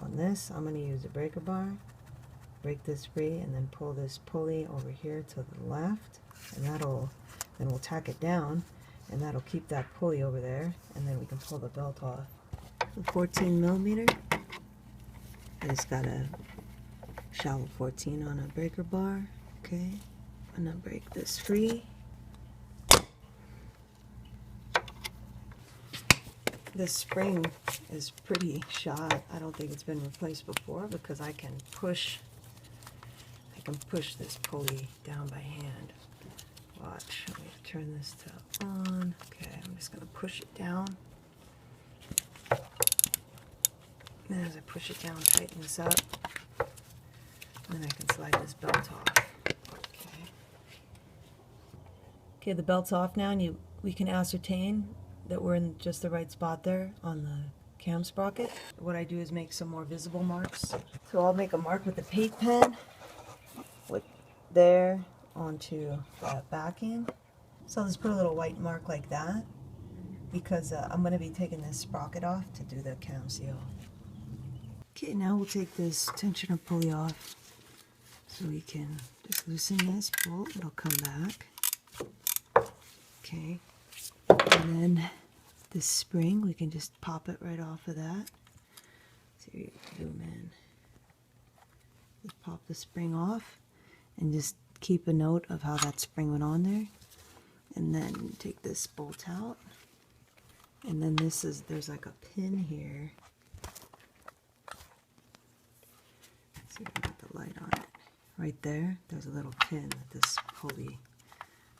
on this. I'm going to use a breaker bar, break this free, and then pull this pulley over here to the left, and then we'll tack it down, and that'll keep that pulley over there, and then we can pull the belt off. The 14 millimeter. I just got a shallow 14 on a breaker bar. Okay, I'm gonna break this free. This spring is pretty shot. I don't think it's been replaced before, because I can push this pulley down by hand. Watch, let me turn this to on. Okay, I'm just gonna push it down. And as I push it down, tighten this up. And then I can slide this belt off. Okay. Okay, the belt's off now, and we can ascertain that we're in just the right spot there on the cam sprocket. What I do is make some more visible marks. So I'll make a mark with the paint pen, with there onto that backing. So I'll just put a little white mark like that, because I'm going to be taking this sprocket off to do the cam seal. Okay, now we'll take this tensioner pulley off, so we can just loosen this bolt. It'll come back. Okay, and then this spring, we can just pop it right off of that. So you zoom in. Just pop the spring off, and just keep a note of how that spring went on there. And then take this bolt out. And then there's like a pin here. Let's see if we got the light on it. Right there, there's a little pin that this pulley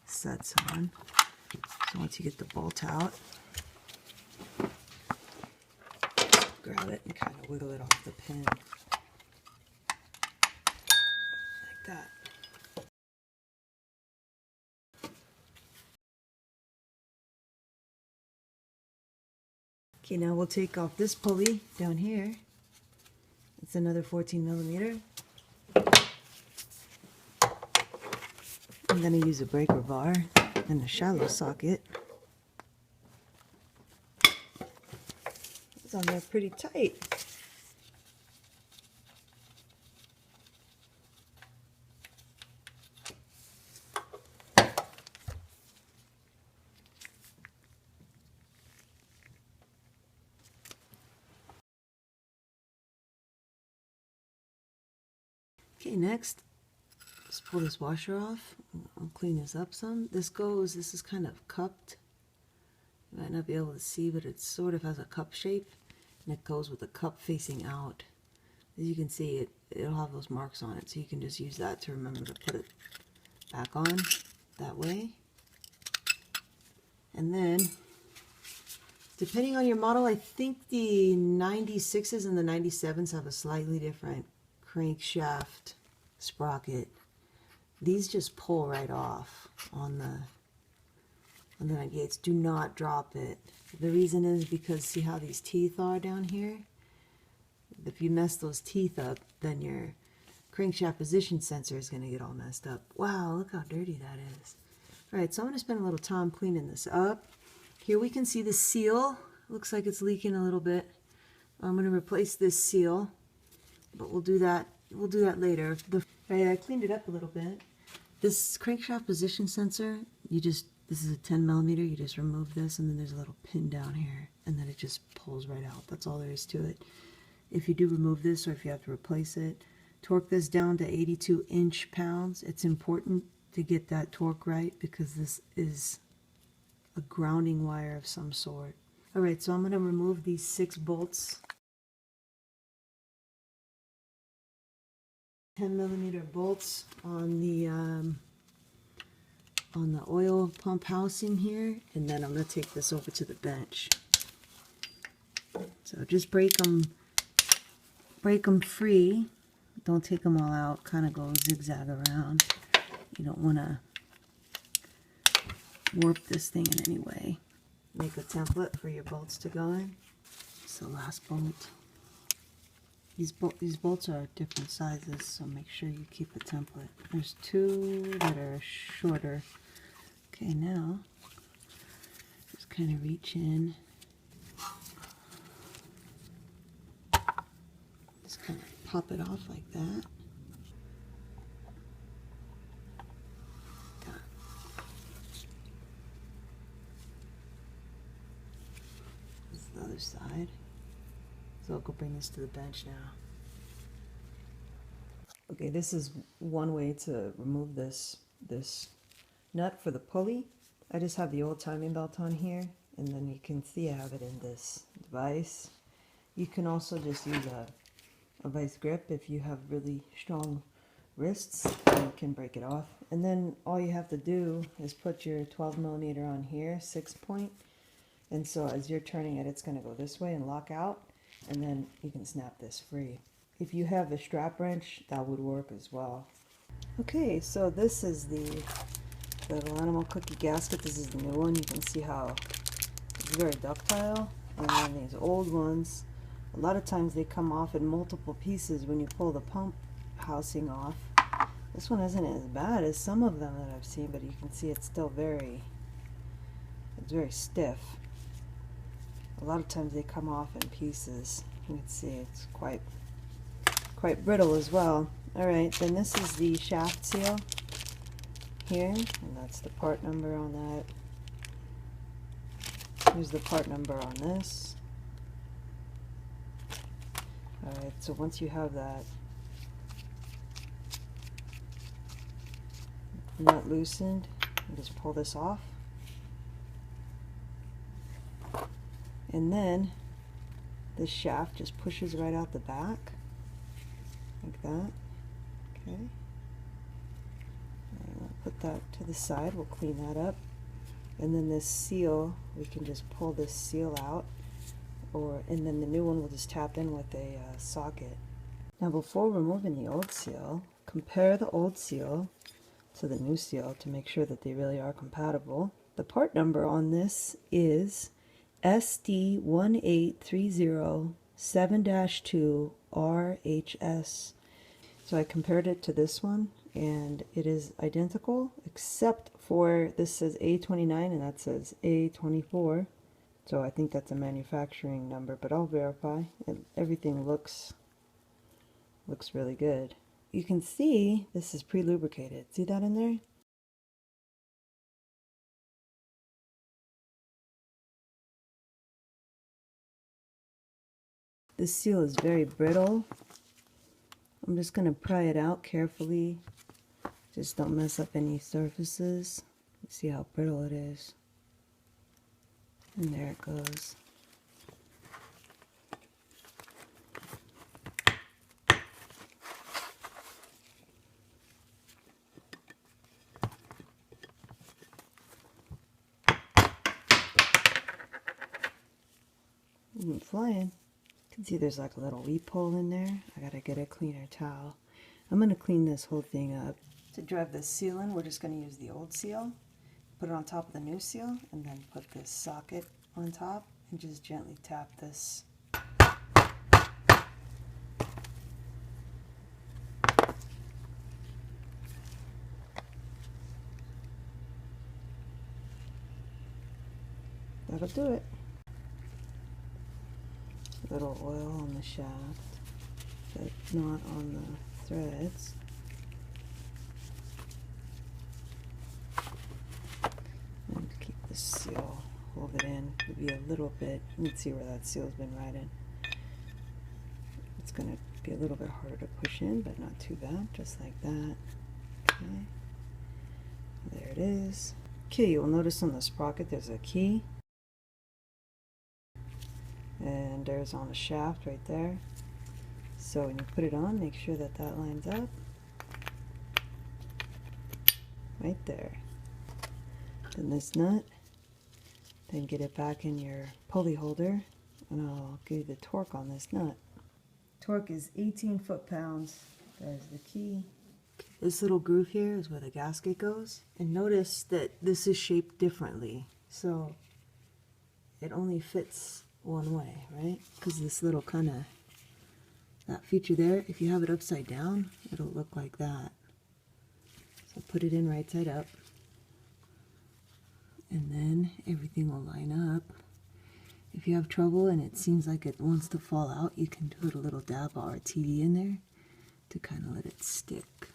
sets on. So once you get the bolt out, grab it and kind of wiggle it off the pin. Like that. Okay, now we'll take off this pulley down here. It's another 14mm. I'm going to use a breaker bar and a shallow socket. It's on there pretty tight. Okay, next, just pull this washer off. I'll clean this up some. This is kind of cupped. You might not be able to see, but it sort of has a cup shape, and it goes with the cup facing out. As you can see, it'll have those marks on it, so you can just use that to remember to put it back on that way. And then, depending on your model, I think the 96s and the 97s have a slightly different crankshaft sprocket. These just pull right off on the 98s. Do not drop it. The reason is because see how these teeth are down here? If you mess those teeth up, then your crankshaft position sensor is going to get all messed up. Wow, look how dirty that is. Alright, so I'm going to spend a little time cleaning this up. Here we can see the seal. Looks like it's leaking a little bit. I'm going to replace this seal, but we'll do that later. Right, I cleaned it up a little bit. This crankshaft position sensor, this is a 10mm, you just remove this, and then there's a little pin down here, and then it just pulls right out. That's all there is to it. If you do remove this, or if you have to replace it, torque this down to 82 inch-pounds. It's important to get that torque right, because this is a grounding wire of some sort. Alright, so I'm going to remove these 6 bolts. 10mm bolts on the oil pump housing here, and then I'm going to take this over to the bench. So just break them free. Don't take them all out. Kind of go zigzag around. You don't want to warp this thing in any way. Make a template for your bolts to go in. It's the last bolt. These bolts are different sizes, so make sure you keep a template. There's 2 that are shorter. Okay, now just kind of reach in. Just kind of pop it off like that. This is the other side. So I'll go bring this to the bench now. Okay, this is one way to remove this nut for the pulley. I just have the old timing belt on here, and then you can see I have it in this device. You can also just use a vice grip if you have really strong wrists, and you can break it off. And then all you have to do is put your 12mm on here, 6-point, and so as you're turning it, it's going to go this way and lock out. And then you can snap this free. If you have a strap wrench, that would work as well. Okay, so this is the The little animal cookie gasket, this is the new one. You can see how it's very ductile. And then these old ones, a lot of times they come off in multiple pieces when you pull the pump housing off. This one isn't as bad as some of them that I've seen, but you can see it's still very stiff. A lot of times they come off in pieces. You can see it's quite brittle as well. Alright, then this is the shaft seal here, and that's the part number on that. Here's the part number on this. Alright, so once you have that nut loosened, you just pull this off. And then this shaft just pushes right out the back, like that. Okay. And we'll put that to the side, we'll clean that up. And then this seal, we can just pull this seal out, and then the new one will just tap in with a socket. Now before removing the old seal, compare the old seal to the new seal to make sure that they really are compatible. The part number on this is SD18307-2RHS. So I compared it to this one, and it is identical, except for this says A29 and that says A24. So I think that's a manufacturing number, but I'll verify. Everything looks really good. You can see this is pre-lubricated. See that in there? This seal is very brittle. I'm just going to pry it out carefully. Just don't mess up any surfaces. See how brittle it is. And there it goes. Flying. You can see there's like a little weep hole in there. I gotta get a cleaner towel. I'm gonna clean this whole thing up. To drive this seal in, we're just gonna use the old seal, put it on top of the new seal, and then put this socket on top and just gently tap this. That'll do it. A little oil on the shaft, but not on the threads. And to keep the seal, hold it in, maybe a little bit. You can see where that seal's been right in. It's going to be a little bit harder to push in, but not too bad, just like that. Okay, there it is. Okay, you'll notice on the sprocket there's a key. And there's on the shaft right there. So when you put it on, make sure that that lines up. Right there. Then this nut. Then get it back in your pulley holder. And I'll give you the torque on this nut. Torque is 18 foot-pounds. There's the key. This little groove here is where the gasket goes. And notice that this is shaped differently. So it only fits one way, right? Because this little kind of, that feature there, if you have it upside down, it'll look like that. So put it in right side up, and then everything will line up. If you have trouble and it seems like it wants to fall out, you can put a little dab of RTD in there to kind of let it stick.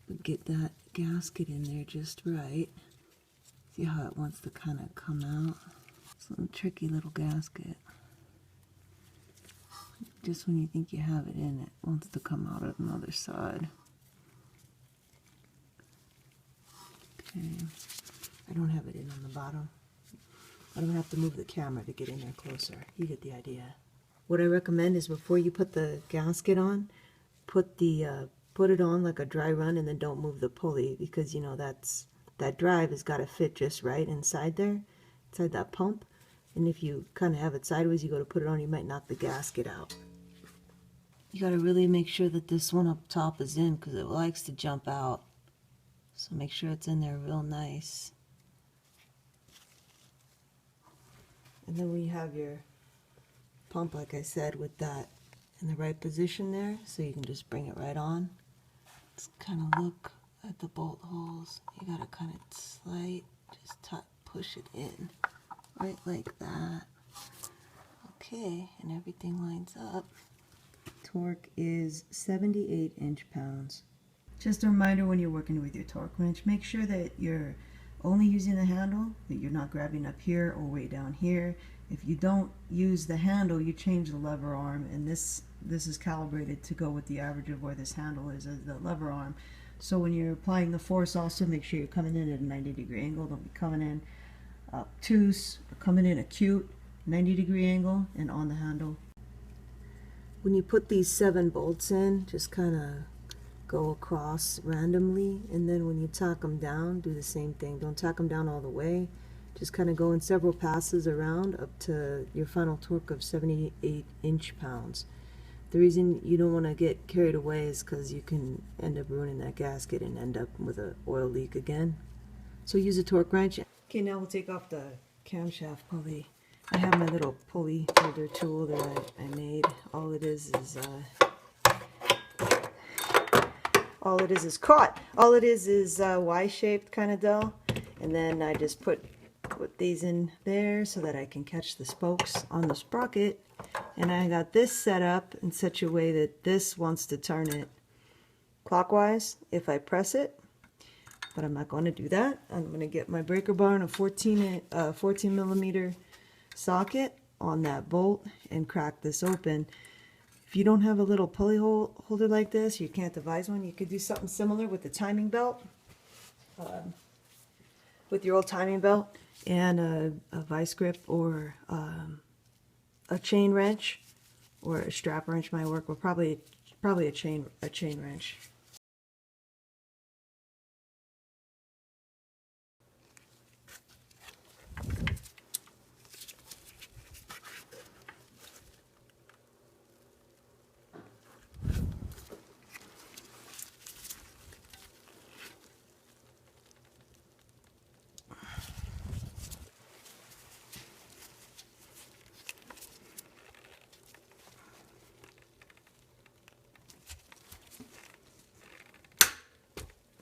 But get that gasket in there just right. See how it wants to kind of come out? It's a tricky little gasket. Just when you think you have it in, it wants to come out of another side. Okay, I don't have it in on the bottom. I don't have to move the camera to get in there closer. You get the idea. What I recommend is before you put the gasket on, put it on like a dry run, and then don't move the pulley, because you know that drive has got to fit just right inside there, inside that pump. And if you kind of have it sideways, you go to put it on, you might knock the gasket out. You got to really make sure that this one up top is in, because it likes to jump out. So make sure it's in there real nice. And then we have your pump, like I said, with that in the right position there, so you can just bring it right on. Let's kind of look at the bolt holes. You gotta kind of just push it in, right like that. Okay, and everything lines up. Torque is 78 inch-pounds. Just a reminder, when you're working with your torque wrench, make sure that you're only using the handle, that you're not grabbing up here or way down here. If you don't use the handle, you change the lever arm, and this is calibrated to go with the average of where this handle is as the lever arm. So when you're applying the force, also make sure you're coming in at a 90-degree angle. Don't be coming in obtuse or coming in acute. 90-degree angle and on the handle. When you put these 7 bolts in, just kind of go across randomly, and then when you tack them down, do the same thing. Don't tack them down all the way. Just kind of go in several passes around up to your final torque of 78 inch-pounds. The reason you don't want to get carried away is because you can end up ruining that gasket and end up with an oil leak again. So use a torque wrench. Okay, now we'll take off the camshaft pulley. I have my little pulley holder tool that I made. All it is Y-shaped kind of dull, and then I just put these in there so that I can catch the spokes on the sprocket. And I got this set up in such a way that this wants to turn it clockwise if I press it, but I'm not going to do that. I'm going to get my breaker bar and a 14 millimeter socket on that bolt and crack this open. If you don't have a little pulley holder like this, you can't devise one. You could do something similar with the timing belt, with your old timing belt, and a vice grip, or a chain wrench, or a strap wrench might work. Well, probably a chain wrench.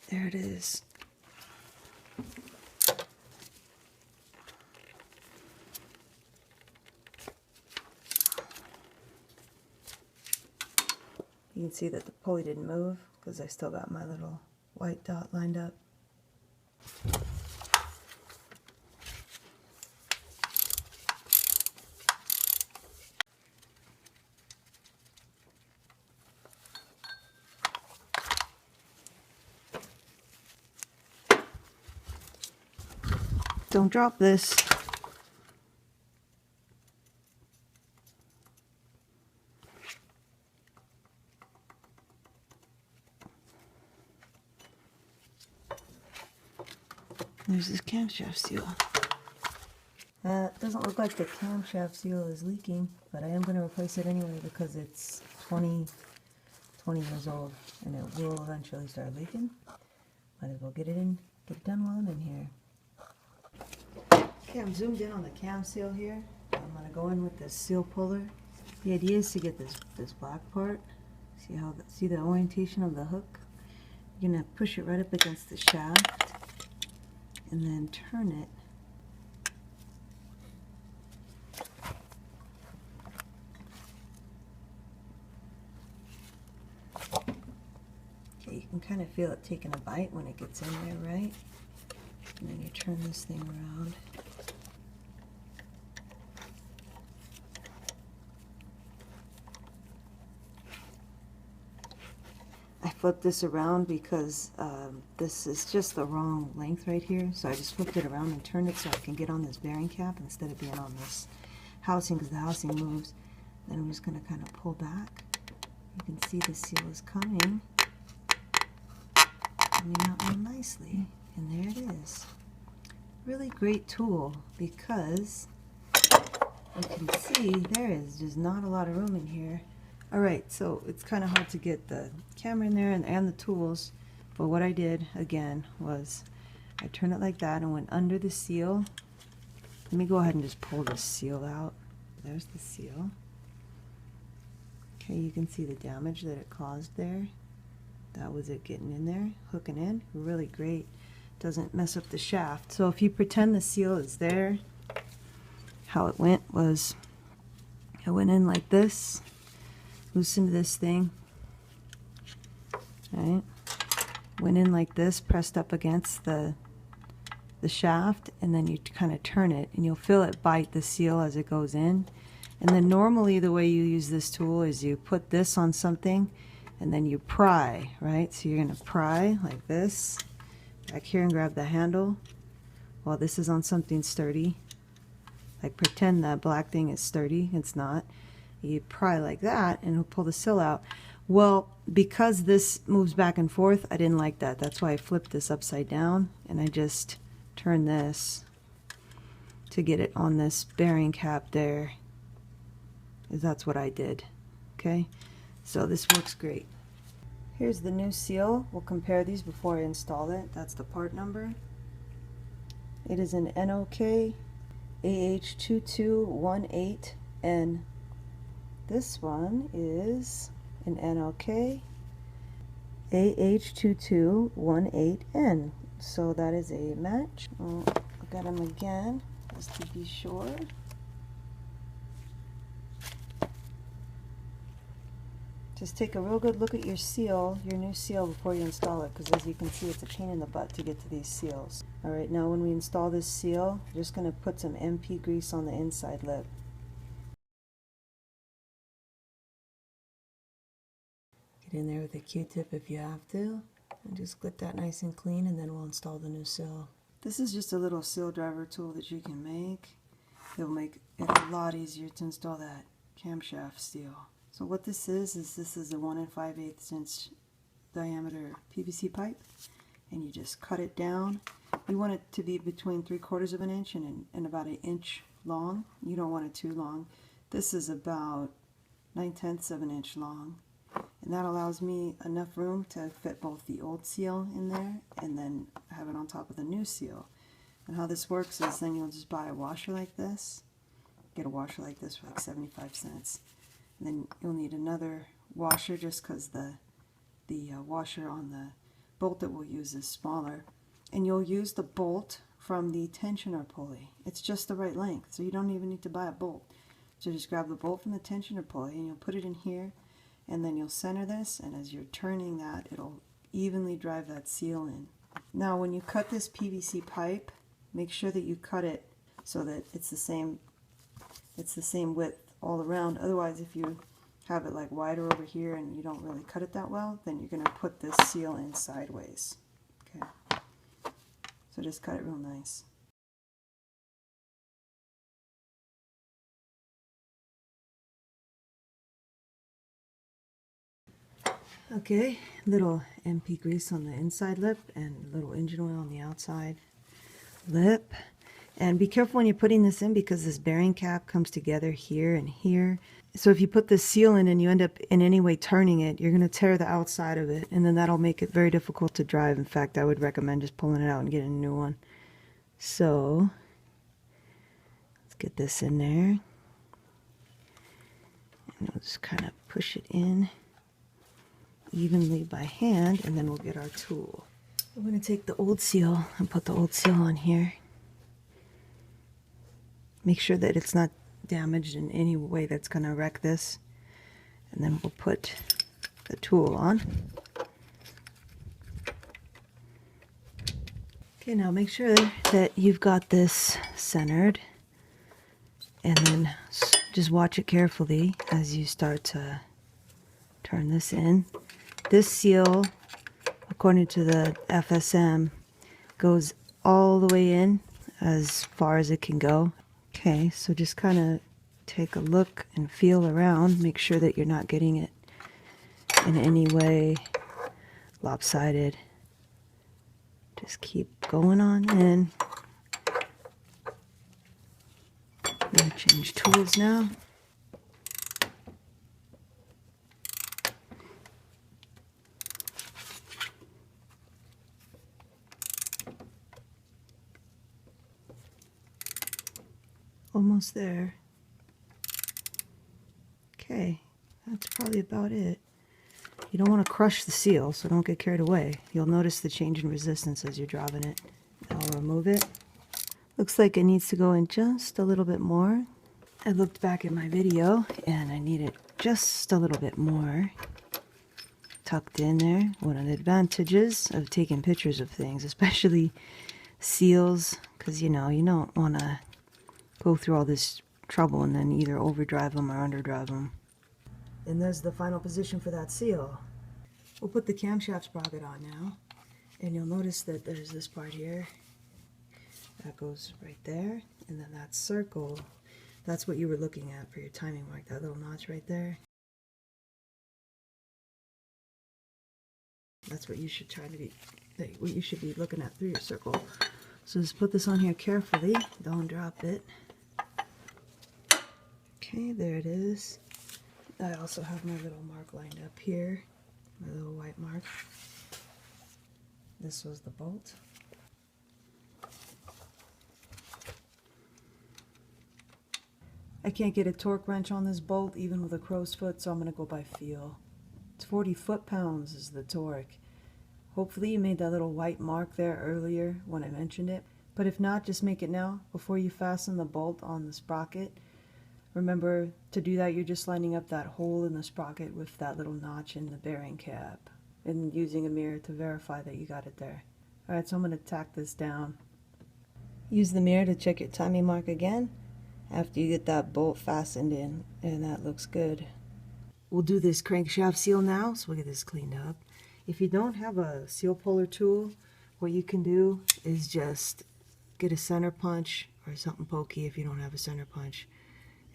There it is. You can see that the pulley didn't move because I still got my little white dot lined up. Don't drop this. There's this camshaft seal. It doesn't look like the camshaft seal is leaking, but I am going to replace it anyway because it's 20 years old and it will eventually start leaking. Might as well get it done while I'm in here. Okay, I'm zoomed in on the cam seal here. I'm going to go in with this seal puller. The idea is to get this black part. See the orientation of the hook? You're going to push it right up against the shaft and then turn it. Okay, you can kind of feel it taking a bite when it gets in there, right? And then you turn this thing around. I flipped this around because this is just the wrong length right here, so I just flipped it around and turned it so I can get on this bearing cap instead of being on this housing, because the housing moves. Then I'm just going to kind of pull back. You can see the seal is coming out real nicely, and there it is. Really great tool because you can see there is just not a lot of room in here. Alright, so it's kind of hard to get the camera in there and the tools, But what I did again was I turned it like that and went under the seal. Let me go ahead and just pull this seal out. There's the seal. Okay, you can see the damage that it caused there. That was it getting in there, hooking in. Really great. Doesn't mess up the shaft. So if you pretend the seal is there, how it went was I went in like this, loosened this thing, right? Went in like this, pressed up against the shaft, and then you kind of turn it and you'll feel it bite the seal as it goes in. And then normally the way you use this tool is you put this on something and then you pry, right? So you're going to pry like this back here and grab the handle while this is on something sturdy. Like pretend that black thing is sturdy. It's not. You pry like that and it'll pull the seal out. Well, because this moves back and forth, I didn't like that. That's why I flipped this upside down and I just turn this to get it on this bearing cap there. That's what I did. Okay, so this works great. Here's the new seal. We'll compare these before I install it. That's the part number. It is an NOK AH2218N. This one is an NOK AH2218N. So that is a match. I'll look at them again just to be sure. Just take a real good look at your seal, your new seal, before you install it, because as you can see, it's a pain in the butt to get to these seals. Alright, now when we install this seal, we're just going to put some MP grease on the inside lip. Get in there with a Q-tip if you have to, and just get that nice and clean, and then we'll install the new seal. This is just a little seal driver tool that you can make. It'll make it a lot easier to install that camshaft steel. So what this is this is a 1 5/8 inch diameter PVC pipe, and you just cut it down. You want it to be between 3/4 of an inch and about an inch long. You don't want it too long. This is about 9/10 of an inch long, and that allows me enough room to fit both the old seal in there and then have it on top of the new seal. And how this works is then you'll just buy a washer like this. Get a washer like this for like 75 cents. And then you'll need another washer just because the washer on the bolt that we'll use is smaller. And you'll use the bolt from the tensioner pulley. It's just the right length, so you don't even need to buy a bolt. So just grab the bolt from the tensioner pulley and you'll put it in here, and then you'll center this, and as you're turning that, it'll evenly drive that seal in. Now when you cut this PVC pipe, make sure that you cut it so that it's the same width all around. Otherwise, if you have it like wider over here and you don't really cut it that well, then you're going to put this seal in sideways. Okay, so just cut it real nice. Okay, little MP grease on the inside lip and little engine oil on the outside lip. And be careful when you're putting this in, because this bearing cap comes together here and here. So if you put this seal in and you end up in any way turning it, you're going to tear the outside of it, and then that'll make it very difficult to drive. In fact, I would recommend just pulling it out and getting a new one. So let's get this in there. And we'll just kind of push it in evenly by hand, and then we'll get our tool. I'm going to take the old seal and put the old seal on here. Make sure that it's not damaged in any way that's going to wreck this. And then we'll put the tool on. Okay, now make sure that you've got this centered. And then just watch it carefully as you start to turn this in. This seal, according to the FSM, goes all the way in as far as it can go. Okay, so just kind of take a look and feel around. Make sure that you're not getting it in any way lopsided. Just keep going on in. I'm going to change tools now. almost there. Okay, that's probably about it. You don't want to crush the seal, so don't get carried away. You'll notice the change in resistance as you're driving it. I'll remove it. Looks like it needs to go in just a little bit more. I looked back at my video and I need it just a little bit more tucked in there. One of the advantages of taking pictures of things, especially seals, because you know, you don't want to go through all this trouble and then either overdrive them or underdrive them. And there's the final position for that seal. We'll put the camshaft sprocket on now, and you'll notice that there's this part here that goes right there, and then that circle, that's what you were looking at for your timing mark, that little notch right there. That's what you should try to be, what you should be looking at through your circle. So just put this on here carefully, don't drop it. Okay, there it is. I also have my little mark lined up here, my little white mark. This was the bolt. I can't get a torque wrench on this bolt even with a crow's foot, so I'm going to go by feel. It's 40 foot-pounds is the torque. Hopefully you made that little white mark there earlier when I mentioned it, but if not, just make it now before you fasten the bolt on the sprocket. Remember, to do that, you're just lining up that hole in the sprocket with that little notch in the bearing cap and using a mirror to verify that you got it there. Alright, so I'm going to tack this down. Use the mirror to check your timing mark again after you get that bolt fastened in, and that looks good. We'll do this crankshaft seal now, so we'll get this cleaned up. If you don't have a seal puller tool, what you can do is just get a center punch or something pokey if you don't have a center punch,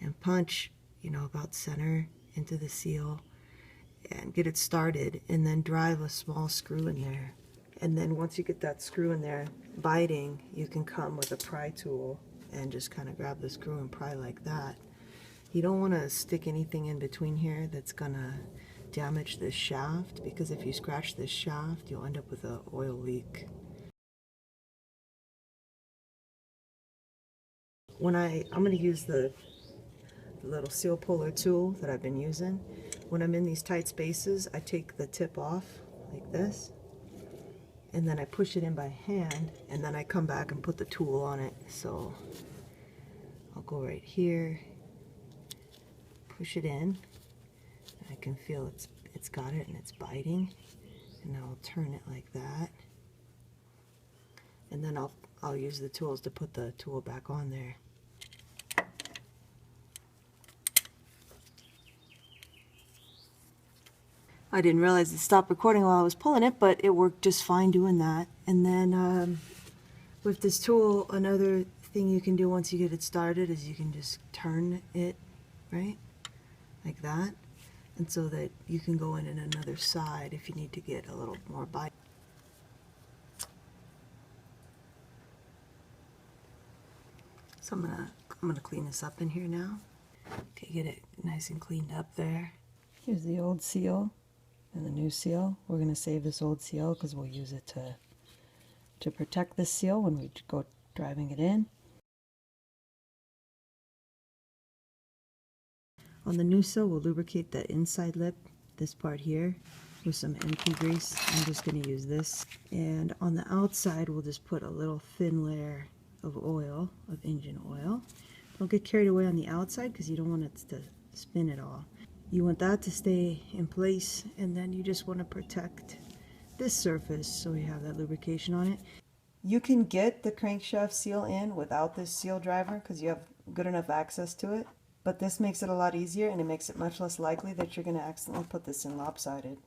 and punch, you know, about center into the seal and get it started, and then drive a small screw in there. And then once you get that screw in there biting, you can come with a pry tool and just kind of grab the screw and pry like that. You don't want to stick anything in between here that's gonna damage this shaft, because if you scratch this shaft, you'll end up with an oil leak. When I'm going to use the little seal puller tool that I've been using. When I'm in these tight spaces, I take the tip off like this, and then I push it in by hand, and then I come back and put the tool on it. So I'll go right here, push it in, and I can feel it's got it and it's biting, and I'll turn it like that, and then I'll use the tools to put the tool back on there. I didn't realize it stopped recording while I was pulling it, but it worked just fine doing that. And then with this tool, another thing you can do once you get it started is you can just turn it, right, like that, and so that you can go in another side if you need to get a little more bite. So I'm gonna clean this up in here now. Okay, get it nice and cleaned up there. Here's the old seal and the new seal. We're going to save this old seal because we'll use it to protect this seal when we go driving it in. On the new seal, we'll lubricate the inside lip, this part here, with some MP grease. I'm just going to use this. And on the outside, we'll just put a little thin layer of oil, of engine oil. Don't get carried away on the outside because you don't want it to spin at all. You want that to stay in place, and then you just want to protect this surface so we have that lubrication on it. You can get the crankshaft seal in without this seal driver because you have good enough access to it, but this makes it a lot easier, and it makes it much less likely that you're going to accidentally put this in lopsided.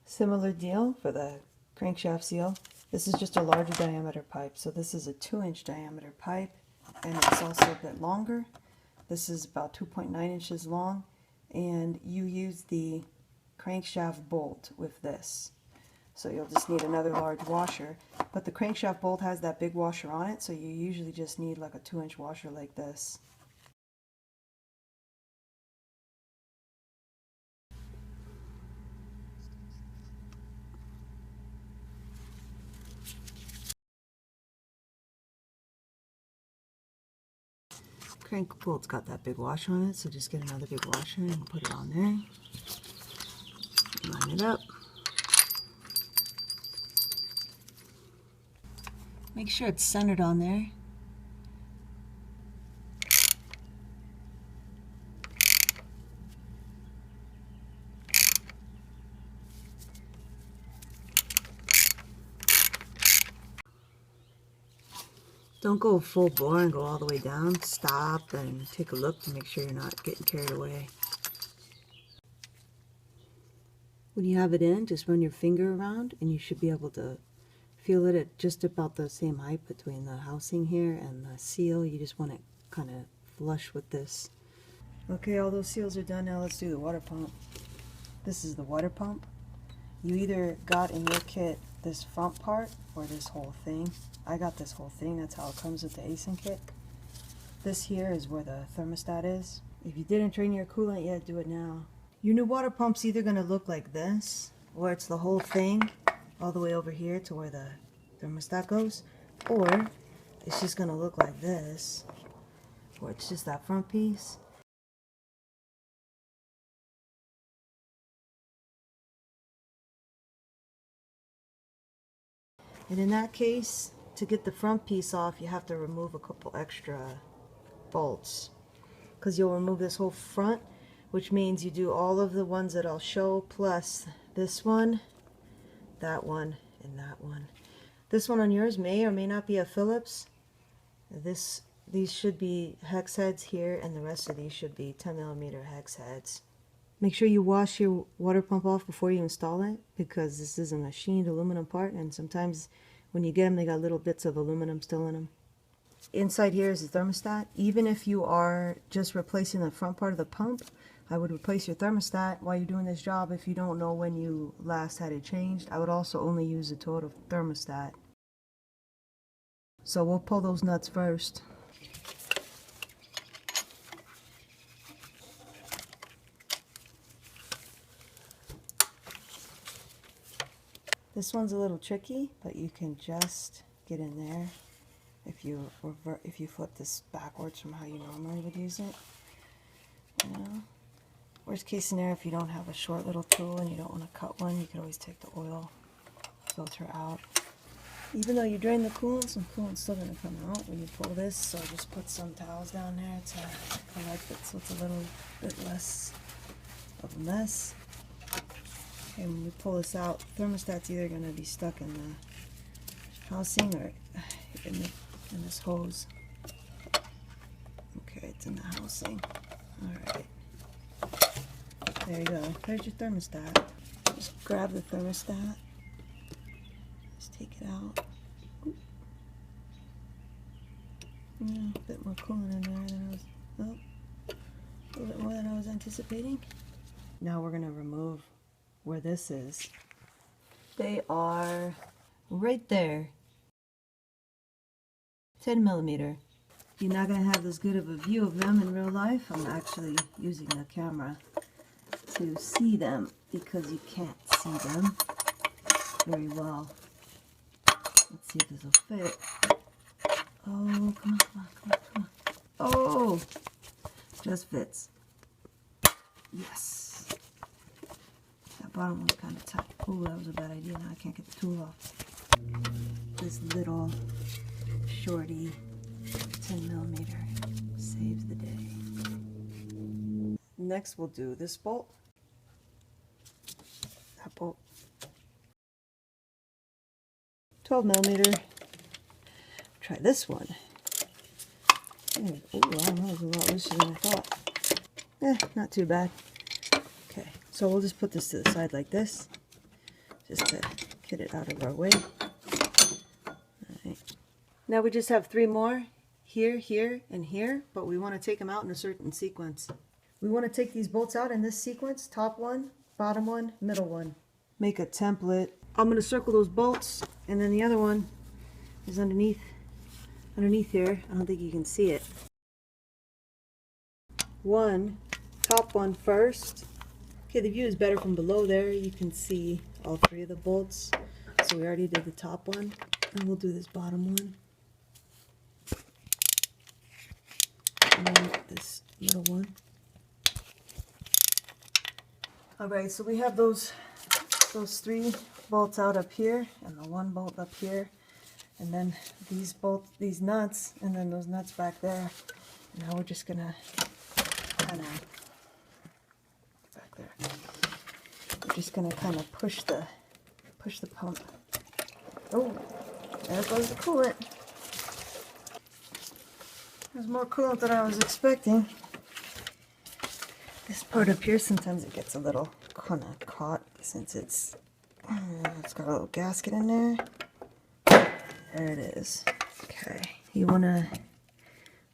Similar deal for the crankshaft seal. This is just a larger diameter pipe, so this is a 2-inch diameter pipe, and it's also a bit longer. This is about 2.9 inches long. And you use the crankshaft bolt with this. So you'll just need another large washer. But the crankshaft bolt has that big washer on it, so you usually just need like a 2-inch washer like this. crank bolt's got that big washer on it, so just get another big washer and put it on there. Line it up. Make sure it's centered on there. Don't go full bore and go all the way down. Stop and take a look to make sure you're not getting carried away. When you have it in, just run your finger around and you should be able to feel it at just about the same height between the housing here and the seal. You just want it kind of flush with this. Okay, all those seals are done. Now let's do the water pump. This is the water pump. You either got in your kit this front part or this whole thing. I got this whole thing. That's how it comes with the ASIN kit. This here is where the thermostat is. If you didn't drain your coolant yet, do it now. Your new water pump's either going to look like this, where it's the whole thing all the way over here to where the thermostat goes, or it's just going to look like this, where it's just that front piece. And in that case, to get the front piece off, you have to remove a couple extra bolts, because you'll remove this whole front, which means you do all of the ones that I'll show, plus this one, that one, and that one. This one on yours may or may not be a Phillips. These should be hex heads here, and the rest of these should be 10mm hex heads. Make sure you wash your water pump off before you install it, because this is a machined aluminum part, and sometimes when you get them, they got little bits of aluminum still in them. Inside here is the thermostat. Even if you are just replacing the front part of the pump, I would replace your thermostat while you're doing this job if you don't know when you last had it changed. I would also only use the Toyota thermostat. So we'll pull those nuts first. This one's a little tricky, but you can just get in there if you flip this backwards from how you normally would use it. You know? Worst case scenario, if you don't have a short little tool and you don't want to cut one, you can always take the oil filter out. Even though you drain the coolant, some coolant's still going to come out when you pull this, so just put some towels down there to collect it so it's a little bit less of a mess. Okay, when we pull this out, the thermostat's either going to be stuck in the housing or in this hose. Okay, it's in the housing. Alright. There you go. There's your thermostat. Just grab the thermostat. Just take it out. Oop. Yeah, a bit more coolant in there than I was. Oh, a little bit more than I was anticipating. Now we're going to remove where this is. They are right there. 10mm. You're not going to have as good of a view of them in real life. I'm actually using the camera to see them because you can't see them very well. Let's see if this will fit. Oh, come on, come on, come on, come on. Oh! Just fits. Yes. That bottom one's kind of tight. Oh, that was a bad idea. Now I can't get the tool off. This little shorty 10mm saves the day. Next we'll do this bolt. That bolt. 12mm. Try this one. Oh, I don't know, it's a lot looser than I thought. Not too bad. Okay, so we'll just put this to the side like this, just to get it out of our way. Alright. Now we just have 3 more, here, here, and here, but we want to take them out in a certain sequence. We want to take these bolts out in this sequence, top one, bottom one, middle one. Make a template. I'm going to circle those bolts, and then the other one is underneath here. I don't think you can see it. Top one first. Okay, the view is better from below there. You can see all 3 of the bolts. So we already did the top one, and we'll do this bottom one. and this little one. Alright, so we have those 3 bolts out up here and the 1 bolt up here, and then these nuts, and then those nuts back there. And now we're just gonna kind of back there. We're just gonna kind of push the pump. Oh, there goes the coolant. There's more coolant than I was expecting. This part up here, sometimes it gets a little kind of caught since it's got a little gasket in there. There it is. Okay, you want to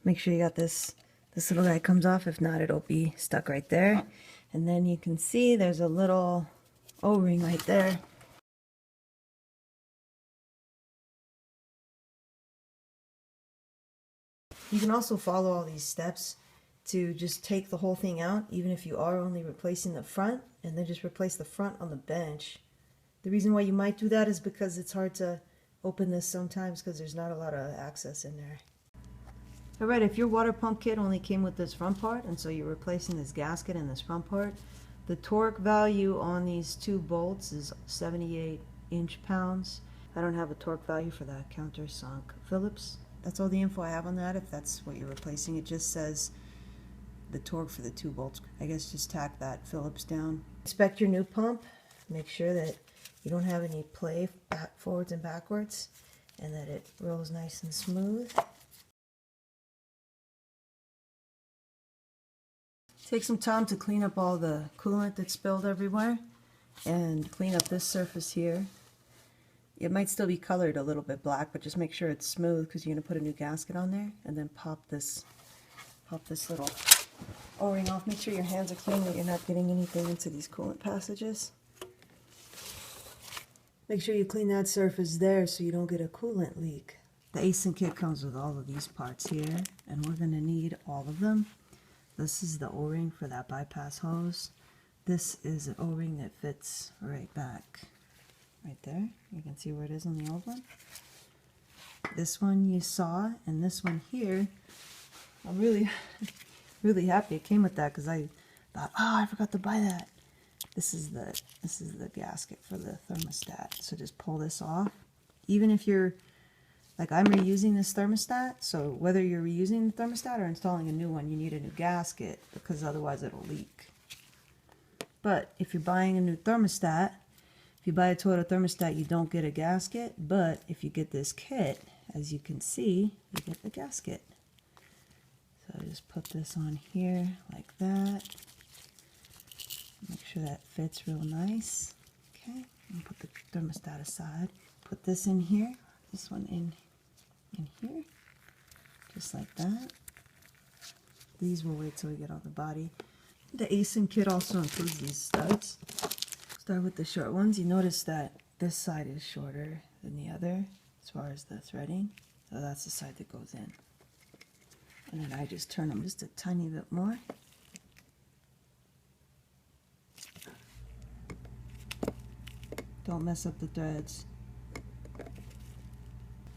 make sure you got this little guy comes off. If not, it'll be stuck right there. And then you can see there's a little O-ring right there. You can also follow all these steps to just take the whole thing out, even if you are only replacing the front, and then just replace the front on the bench. The reason why you might do that is because it's hard to open this sometimes because there's not a lot of access in there. Alright, if your water pump kit only came with this front part, and so you're replacing this gasket and this front part, the torque value on these 2 bolts is 78 inch-pounds. I don't have a torque value for that countersunk Phillips. That's all the info I have on that. If that's what you're replacing, it just says the torque for the 2 bolts. I guess just tack that Phillips down. Inspect your new pump. Make sure that you don't have any play forwards and backwards, and that it rolls nice and smooth. Take some time to clean up all the coolant that's spilled everywhere, and clean up this surface here. It might still be colored a little bit black, but just make sure it's smooth because you're going to put a new gasket on there, and then pop this little O-ring off. Make sure your hands are clean, that you're not getting anything into these coolant passages. Make sure you clean that surface there so you don't get a coolant leak. The ASIN kit comes with all of these parts here, and we're going to need all of them. This is the O-ring for that bypass hose. This is an O-ring that fits right back. Right there. You can see where it is on the old one. This one you saw, and this one here, I'm really happy it came with that because I thought, oh, I forgot to buy that. This is the gasket for the thermostat. So just pull this off. Even if you're, like I'm reusing this thermostat, so whether you're reusing the thermostat or installing a new one, you need a new gasket because otherwise it'll leak. But if you're buying a new thermostat, if you buy a Toyota thermostat, you don't get a gasket, but if you get this kit, as you can see, you get the gasket. So just put this on here like that. Make sure that fits real nice. Okay, and put the thermostat aside. Put this in here, this one in here, just like that. These will wait till we get all the body. The ASIN kit also includes these studs. Start with the short ones. You notice that this side is shorter than the other as far as the threading. So that's the side that goes in. And then I just turn them just a tiny bit more. Don't mess up the threads.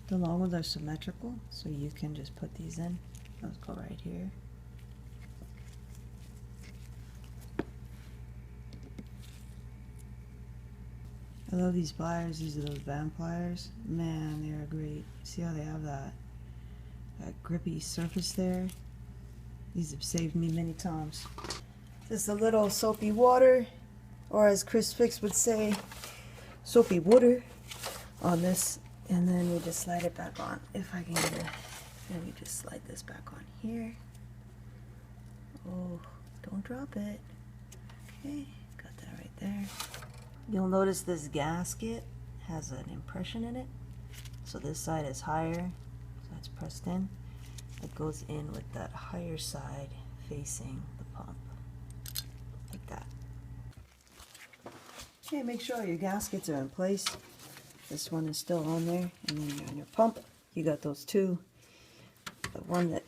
The long ones are symmetrical, so you can just put these in. Those go right here. I love these pliers. These are those band pliers. Man, they are great. See how they have that grippy surface there? These have saved me many times. Just a little soapy water, or as Chris Fix would say, soapy water on this, and then we just slide it back on. If I can get it, then we just slide this back on here. Oh, don't drop it. Okay, got that right there. You'll notice this gasket has an impression in it. So this side is higher, so that's pressed in. It goes in with that higher side facing the pump, like that. Okay, make sure your gaskets are in place. This one is still on there, and then on your pump, you got those two. The one that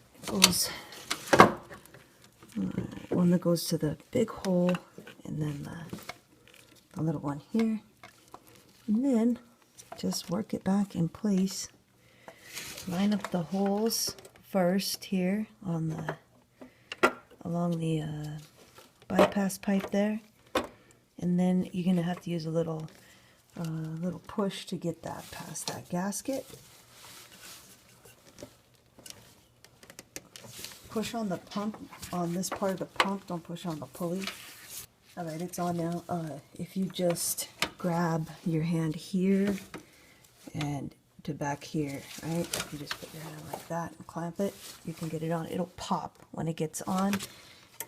goes to the big hole, and then the little one here. And then just work it back in place. Line up the holes first here on along the bypass pipe there, and then you're gonna have to use a little push to get that past that gasket. Push on the pump, on this part of the pump, don't push on the pulley. Alright, it's on now. If you just grab your hand here and to back here, right? You just put your hand like that and clamp it, you can get it on. It'll pop when it gets on.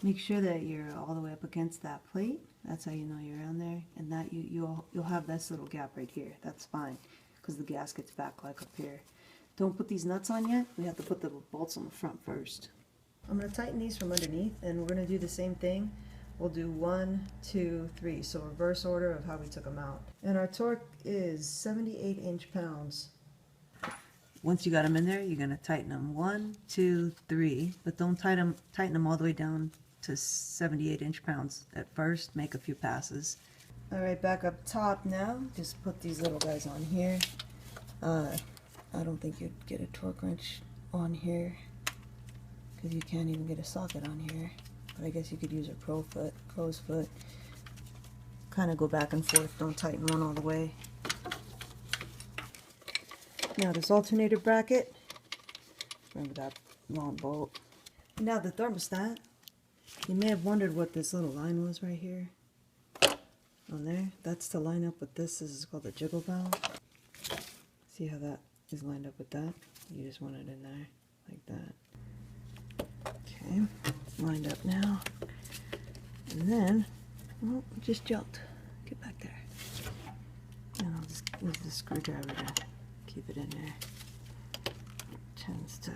Make sure that you're all the way up against that plate. That's how you know you're on there. And that you'll have this little gap right here. That's fine, because the gasket's back like up here. Don't put these nuts on yet. We have to put the bolts on the front first. I'm going to tighten these from underneath, and we're going to do the same thing. We'll do 1, 2, 3, so reverse order of how we took them out. And our torque is 78 inch-pounds. Once you got them in there, you're going to tighten them 1, 2, 3, but don't tighten them all the way down to 78 inch-pounds at first. Make a few passes. Alright, back up top now. Just put these little guys on here. I don't think you'd get a torque wrench on here, because you can't even get a socket on here. But I guess you could use a crow's foot. Kind of go back and forth, don't tighten one all the way. Now this alternator bracket, remember that long bolt. Now the thermostat, you may have wondered what this little line was right here. On there, that's to line up with this. This is called the jiggle valve. See how that is lined up with that? You just want it in there, like that. Okay, it's lined up now. And then, well, it just jumped. Get back there. And I'll just use the screwdriver to keep it in there. It tends to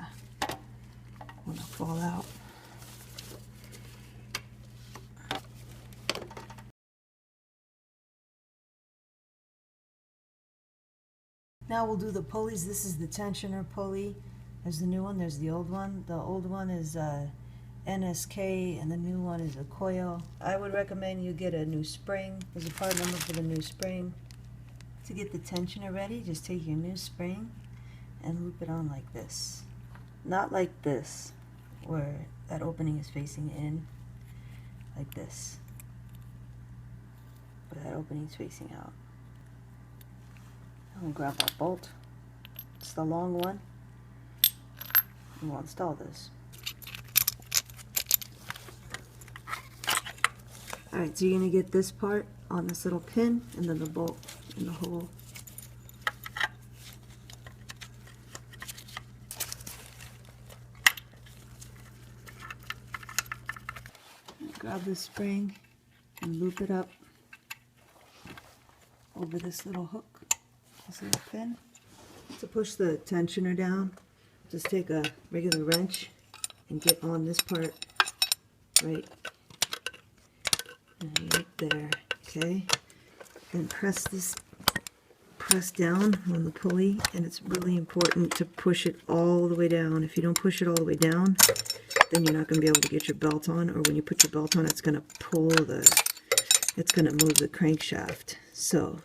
want to fall out. Now we'll do the pulleys. This is the tensioner pulley. There's the new one, there's the old one. The old one is NSK and the new one is a coil. I would recommend you get a new spring. There's a part number for the new spring. To get the tensioner ready, just take your new spring and loop it on like this. Not like this, where that opening is facing in, like this. But that opening is facing out. I'm going to grab that bolt. It's the long one. And we'll install this. Alright, so you're going to get this part on this little pin and then the bolt in the hole. Grab this spring and loop it up over this little hook. This little pin. To push the tensioner down, just take a regular wrench and get on this part right there, okay? Then press down on the pulley, and it's really important to push it all the way down. If you don't push it all the way down, then you're not going to be able to get your belt on, or when you put your belt on, it's going to it's going to move the crankshaft. So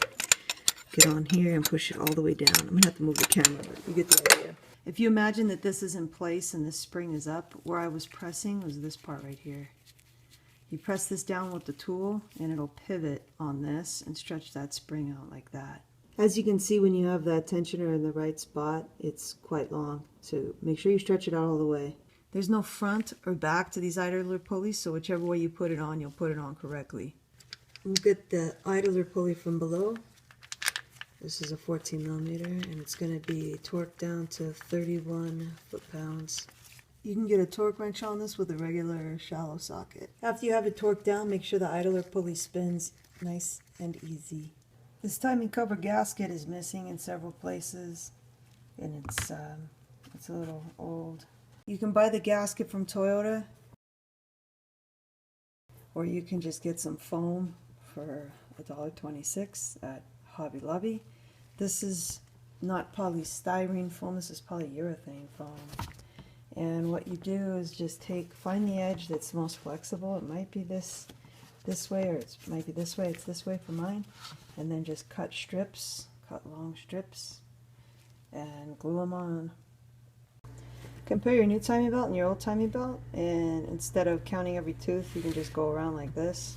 get on here and push it all the way down. I'm going to have to move the camera, but you get the idea. If you imagine that this is in place and this spring is up, where I was pressing was this part right here. You press this down with the tool and it'll pivot on this and stretch that spring out like that. As you can see, when you have that tensioner in the right spot, it's quite long. So make sure you stretch it out all the way. There's no front or back to these idler pulleys, so whichever way you put it on, you'll put it on correctly. We'll get the idler pulley from below. This is a 14mm, and it's going to be torqued down to 31 foot-pounds. You can get a torque wrench on this with a regular shallow socket. After you have it torqued down, make sure the idler pulley spins nice and easy. This timing cover gasket is missing in several places, and it's a little old. You can buy the gasket from Toyota, or you can just get some foam for $1.26 at Hobby Lobby. This is not polystyrene foam, this is polyurethane foam. And what you do is just find the edge that's most flexible. It might be this way, or it might be this way. It's this way for mine. And then just cut long strips, and glue them on. Compare your new timing belt and your old timing belt, and instead of counting every tooth, you can just go around like this,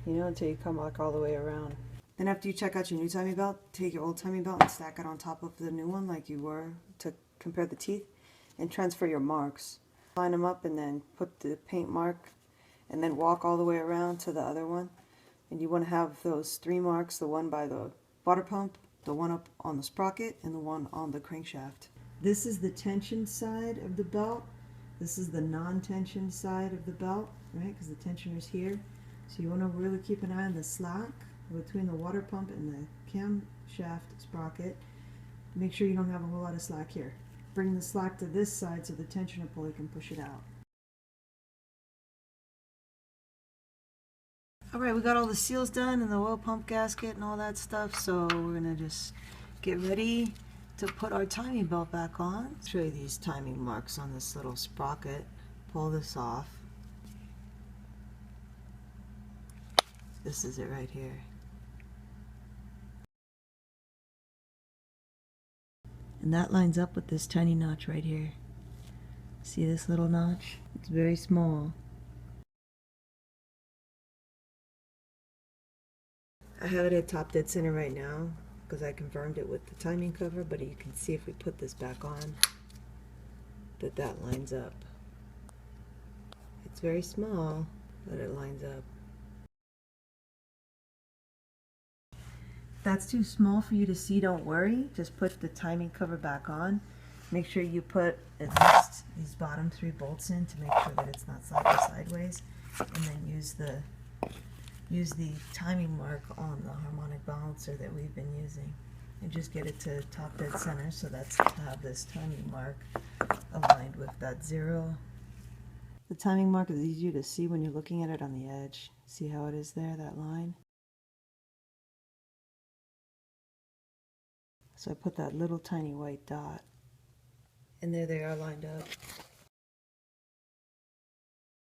you know, until you come like all the way around. Then after you check out your new timing belt, take your old timing belt and stack it on top of the new one like you were to compare the teeth, and transfer your marks. Line them up and then put the paint mark and then walk all the way around to the other one. And you want to have those 3 marks, the one by the water pump, the one up on the sprocket, and the one on the crankshaft. This is the tension side of the belt. This is the non-tension side of the belt, right? Because the tensioner's here. So you want to really keep an eye on the slack between the water pump and the camshaft sprocket. Make sure you don't have a whole lot of slack here. Bring the slack to this side so the tensioner pulley can push it out. Alright, we got all the seals done and the oil pump gasket and all that stuff, so we're going to just get ready to put our timing belt back on. Show you these timing marks on this little sprocket. Pull this off. This is it right here. And that lines up with this tiny notch right here. See this little notch? It's very small. I have it at top dead center right now because I confirmed it with the timing cover, but you can see if we put this back on that that lines up. It's very small, but it lines up. If that's too small for you to see, don't worry. Just put the timing cover back on. Make sure you put at least these bottom 3 bolts in to make sure that it's not sliding sideways, and then use the timing mark on the harmonic balancer that we've been using, and just get it to top dead center, so that's to have this timing mark aligned with that 0. The timing mark is easier to see when you're looking at it on the edge. See how it is there, that line? So I put that little tiny white dot, and there they are lined up.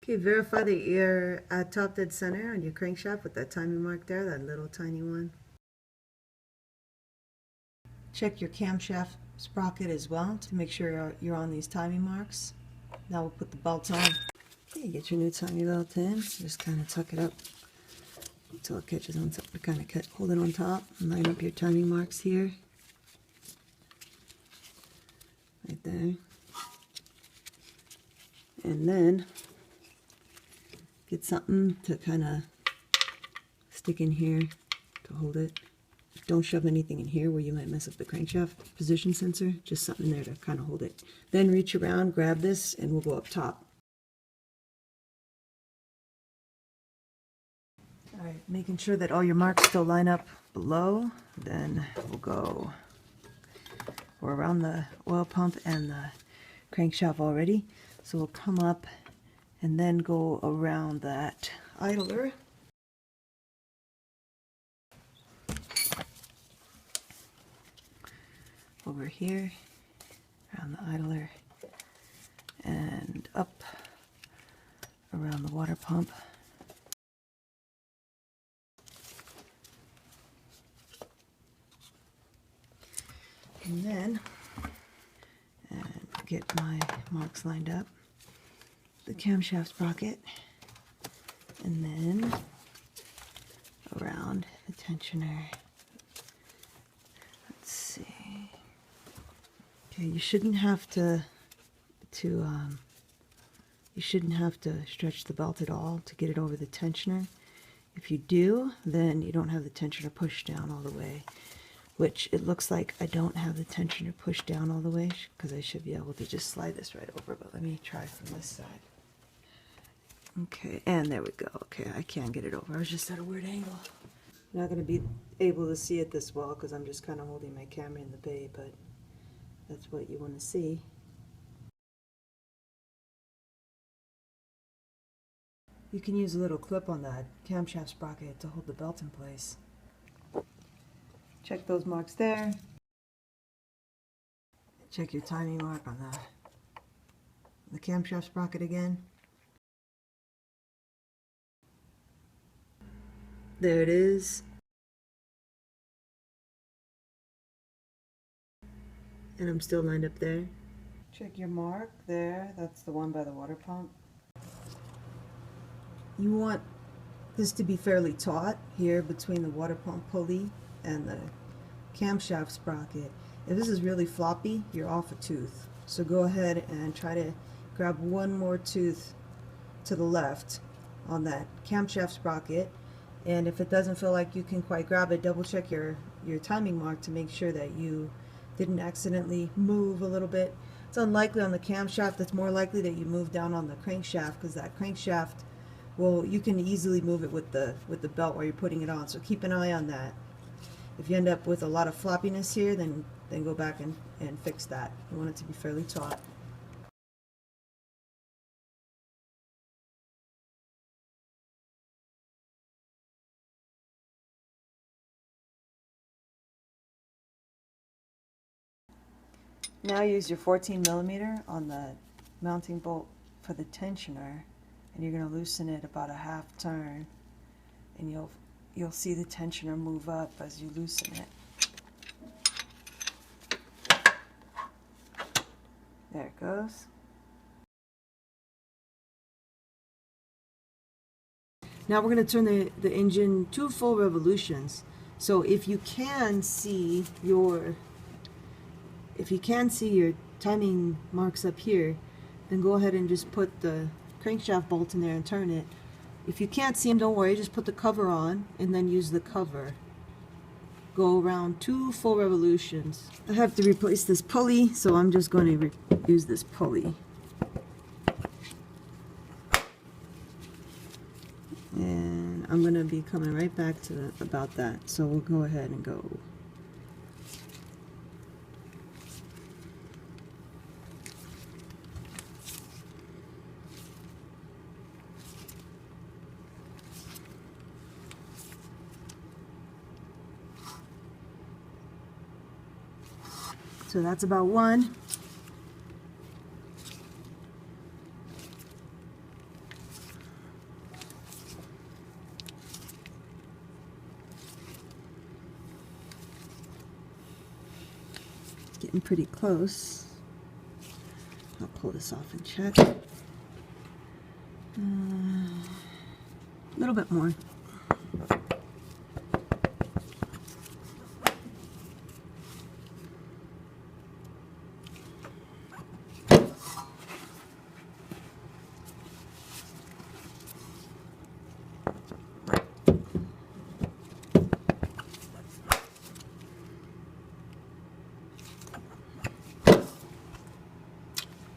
Okay, verify that you're at top dead center on your crankshaft with that timing mark there, that little tiny one. Check your camshaft sprocket as well to make sure you're on these timing marks. Now we'll put the belt on. Okay, get your new timing belt in. Just kind of tuck it up until it catches on top. Kind of hold it on top and line up your timing marks here. Right there. And then get something to kind of stick in here to hold it. Don't shove anything in here where you might mess up the crankshaft position sensor. Just something there to kind of hold it. Then reach around, grab this, and we'll go up top. Alright, making sure that all your marks still line up below. Then we're around the oil pump and the crankshaft already. So we'll come up and then go around that idler. Over here, around the idler, and up around the water pump. And then, get my marks lined up. The camshaft sprocket, and then around the tensioner. Let's see. Okay, you shouldn't have to stretch the belt at all to get it over the tensioner. If you do, then you don't have the tensioner pushed down all the way, which it looks like I don't have the tensioner pushed down all the way because I should be able to just slide this right over, but let me try from this side. Okay, and there we go. Okay, I can get it over. I was just at a weird angle. I'm not going to be able to see it this well because I'm just kind of holding my camera in the bay, but that's what you want to see. You can use a little clip on that camshaft sprocket to hold the belt in place. Check those marks there. Check your timing mark on the camshaft sprocket again. There it is. And I'm still lined up there. Check your mark there. That's the one by the water pump. You want this to be fairly taut here between the water pump pulley and the camshaft sprocket. If this is really floppy, you're off a tooth. So go ahead and try to grab one more tooth to the left on that camshaft sprocket, and if it doesn't feel like you can quite grab it, double check your timing mark to make sure that you didn't accidentally move a little bit. It's unlikely on the camshaft. It's more likely that you move down on the crankshaft, because that crankshaft, well, you can easily move it with the belt while you're putting it on, so keep an eye on that. If you end up with a lot of floppiness here, then go back and fix that. You want it to be fairly taut. Now use your 14mm on the mounting bolt for the tensioner, and you're going to loosen it about a half turn, and you'll see the tensioner move up as you loosen it. There it goes. Now we're going to turn the engine 2 full revolutions. So if you can see your timing marks up here, then go ahead and just put the crankshaft bolt in there and turn it. If you can't see them, don't worry, just put the cover on and then use the cover. Go around 2 full revolutions. I have to replace this pulley, so I'm just going to use this pulley. And I'm going to be coming right back to about that, so we'll go ahead and go. So that's about 1. Getting pretty close. I'll pull this off and check. A little bit more.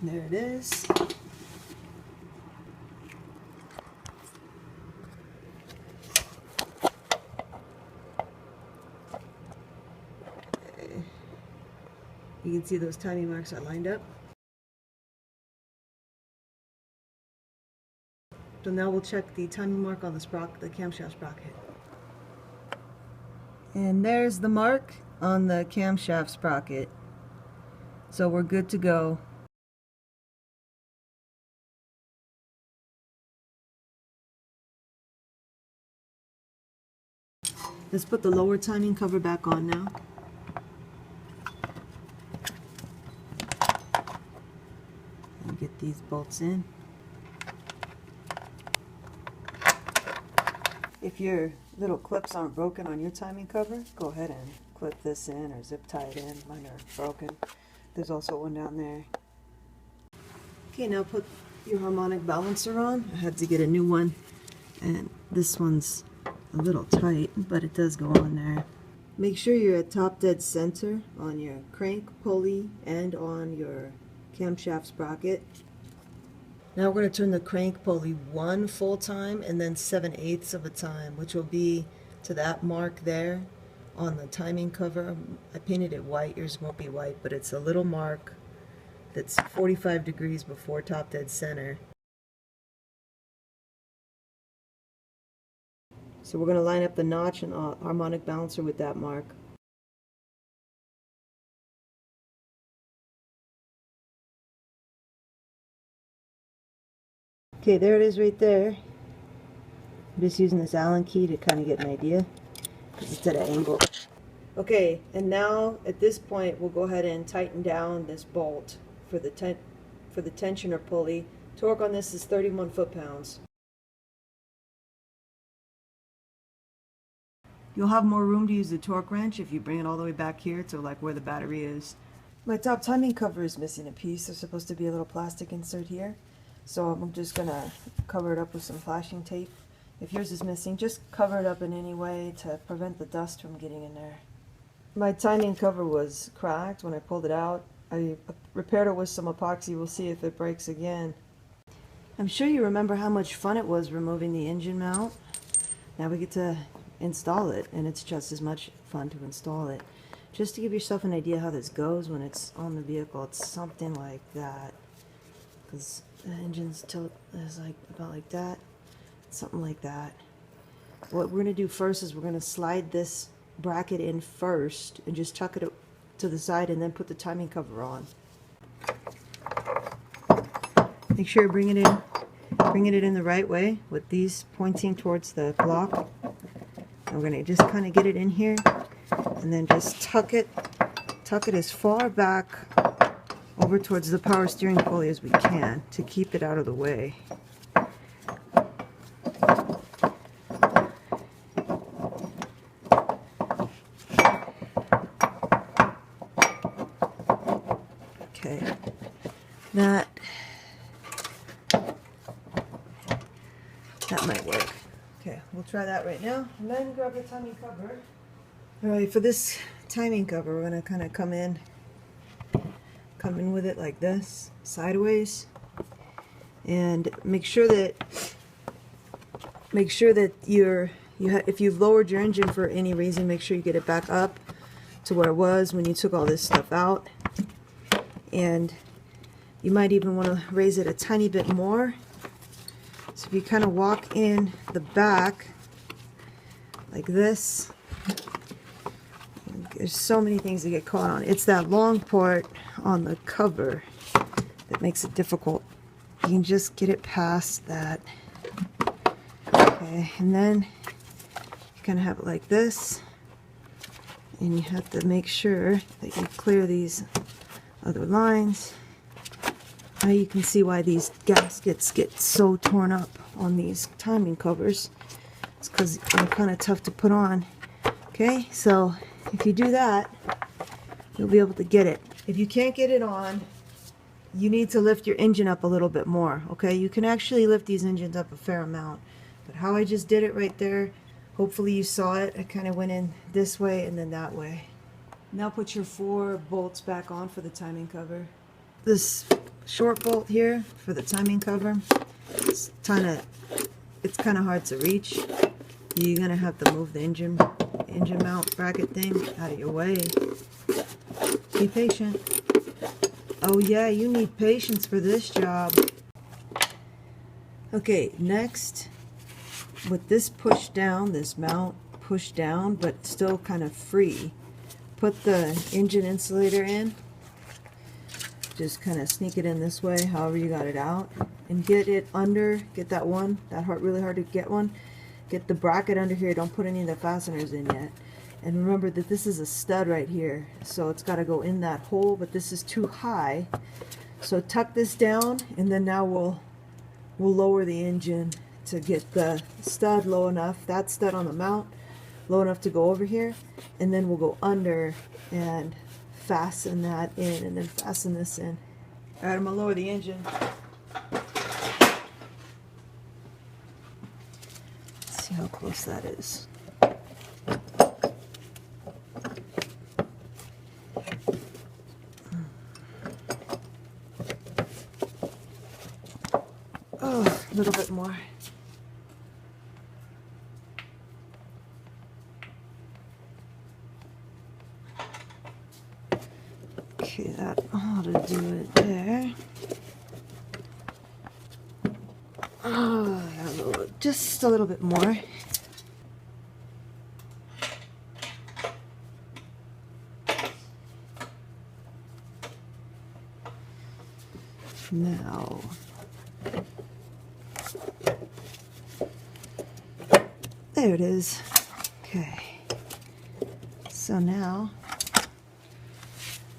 There it is. Okay. You can see those timing marks are lined up. So now we'll check the timing mark on the camshaft sprocket. And there's the mark on the camshaft sprocket. So we're good to go. Let's put the lower timing cover back on now. And get these bolts in. If your little clips aren't broken on your timing cover, go ahead and clip this in or zip tie it in. Mine are broken. There's also one down there. Okay, now put your harmonic balancer on. I had to get a new one, and this one's a little tight, but it does go on there. Make sure you're at top dead center on your crank pulley and on your camshaft sprocket. Now we're going to turn the crank pulley 1 full time and then 7/8 of a time, which will be to that mark there on the timing cover. I painted it white. Yours won't be white, but it's a little mark that's 45 degrees before top dead center. So we're going to line up the notch and harmonic balancer with that mark. Okay, there it is right there. I'm just using this Allen key to kind of get an idea, because it's at an angle. Okay, and now at this point we'll go ahead and tighten down this bolt for the tensioner pulley. Torque on this is 31 foot-pounds. You'll have more room to use the torque wrench if you bring it all the way back here to like where the battery is. My top timing cover is missing a piece. There's supposed to be a little plastic insert here. So I'm just gonna cover it up with some flashing tape. If yours is missing, just cover it up in any way to prevent the dust from getting in there. My timing cover was cracked when I pulled it out. I repaired it with some epoxy. We'll see if it breaks again. I'm sure you remember how much fun it was removing the engine mount. Now we get to install it, and it's just as much fun to install it. Just to give yourself an idea how this goes when it's on the vehicle, it's something like that. Because the engine's tilt is like about like that, something like that. What we're going to do first is we're going to slide this bracket in first and just tuck it to the side and then put the timing cover on. Make sure you're bringing it in the right way with these pointing towards the block. And we're going to just kind of get it in here and then just tuck it as far back over towards the power steering pulley as we can to keep it out of the way. Okay, that might work. Okay, we'll try that right now, and then grab the timing cover. Alright, for this timing cover, we're going to kind of come in with it like this, sideways, and make sure that if you've lowered your engine for any reason, make sure you get it back up to where it was when you took all this stuff out. And you might even want to raise it a tiny bit more. So if you kind of walk in the back like this, there's so many things to get caught on. It's that long part on the cover that makes it difficult. You can just get it past that. Okay, and then you kind of have it like this, and you have to make sure that you clear these other lines. Now you can see why these gaskets get so torn up on these timing covers. It's because they're kind of tough to put on. Okay, so if you do that, you'll be able to get it. If you can't get it on, you need to lift your engine up a little bit more. Okay, you can actually lift these engines up a fair amount. But how I just did it right there, hopefully you saw it. I kind of went in this way and then that way. Now put your 4 bolts back on for the timing cover. This short bolt here for the timing cover, it's kind of hard to reach. You're gonna have to move the engine mount bracket thing out of your way. Be patient. Oh yeah, you need patience for this job. Okay, next, with this pushed down, this mount pushed down but still kind of free, put the engine insulator in. Just kind of sneak it in this way, however you got it out, and get it under, get that one, really hard to get one. Get the bracket under here, don't put any of the fasteners in yet. And remember that this is a stud right here, so it's got to go in that hole, but this is too high. So tuck this down, and then now we'll lower the engine to get the stud low enough, that stud on the mount, low enough to go over here, and then we'll go under and fasten that in, and then fasten this in. Alright, I'm going to lower the engine. Let's see how close that is. Oh, a little bit more. Okay, that ought to do it there. Oh, just a little bit more. Now, there it is. Okay, so now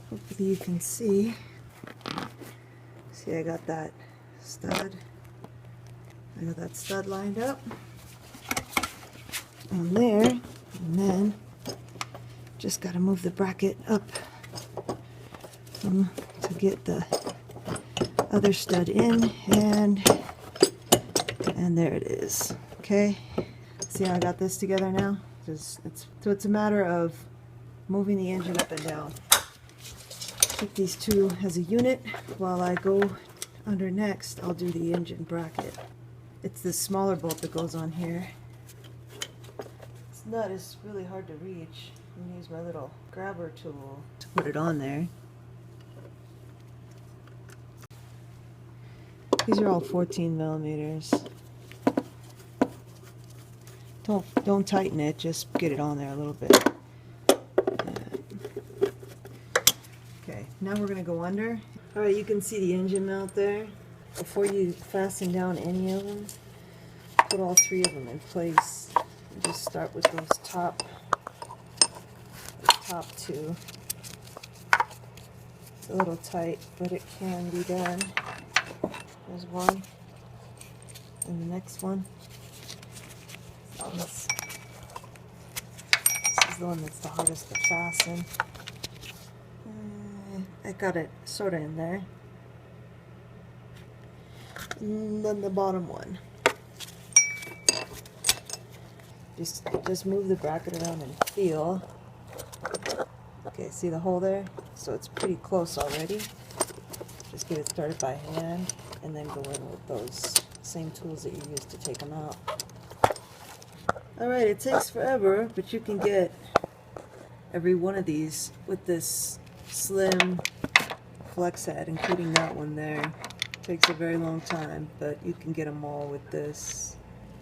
hopefully you can see See, I got that stud. I got that stud lined up on there, and then just got to move the bracket up to get the other stud in, and there it is. Okay, see how I got this together now? So it's a matter of moving the engine up and down. Take these two as a unit. While I go under next, I'll do the engine bracket. It's this smaller bolt that goes on here. This nut is really hard to reach. I'm gonna use my little grabber tool to put it on there. These are all 14 millimeters. Don't tighten it, just get it on there a little bit. Okay, now we're gonna go under. Alright, you can see the engine mount there. Before you fasten down any of them, put all three of them in place. And just start with those top two. It's a little tight, but it can be done. There's one, and the next one. This is the one that's the hardest to fasten. I got it sort of in there. And then the bottom one. Just move the bracket around and feel. Okay, see the hole there? So it's pretty close already. Just get it started by hand, and then go in with those same tools that you used to take them out. Alright, it takes forever, but you can get every one of these with this slim flex head, including that one there. It takes a very long time, but you can get them all with this.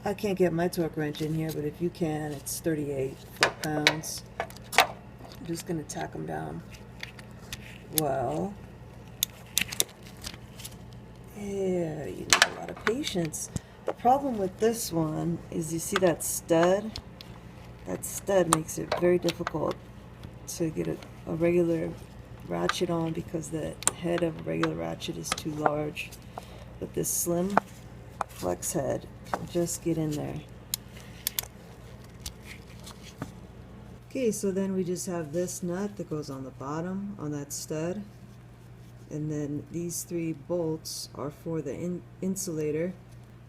I can't get my torque wrench in here, but if you can, it's 38 foot-pounds. I'm just going to tack them down. Well, yeah, you need a lot of patience. The problem with this one is, you see that stud? That stud makes it very difficult to get a regular ratchet on, because the head of a regular ratchet is too large. But this slim flex head can just get in there. Okay, so then we just have this nut that goes on the bottom on that stud. And then these three bolts are for the insulator.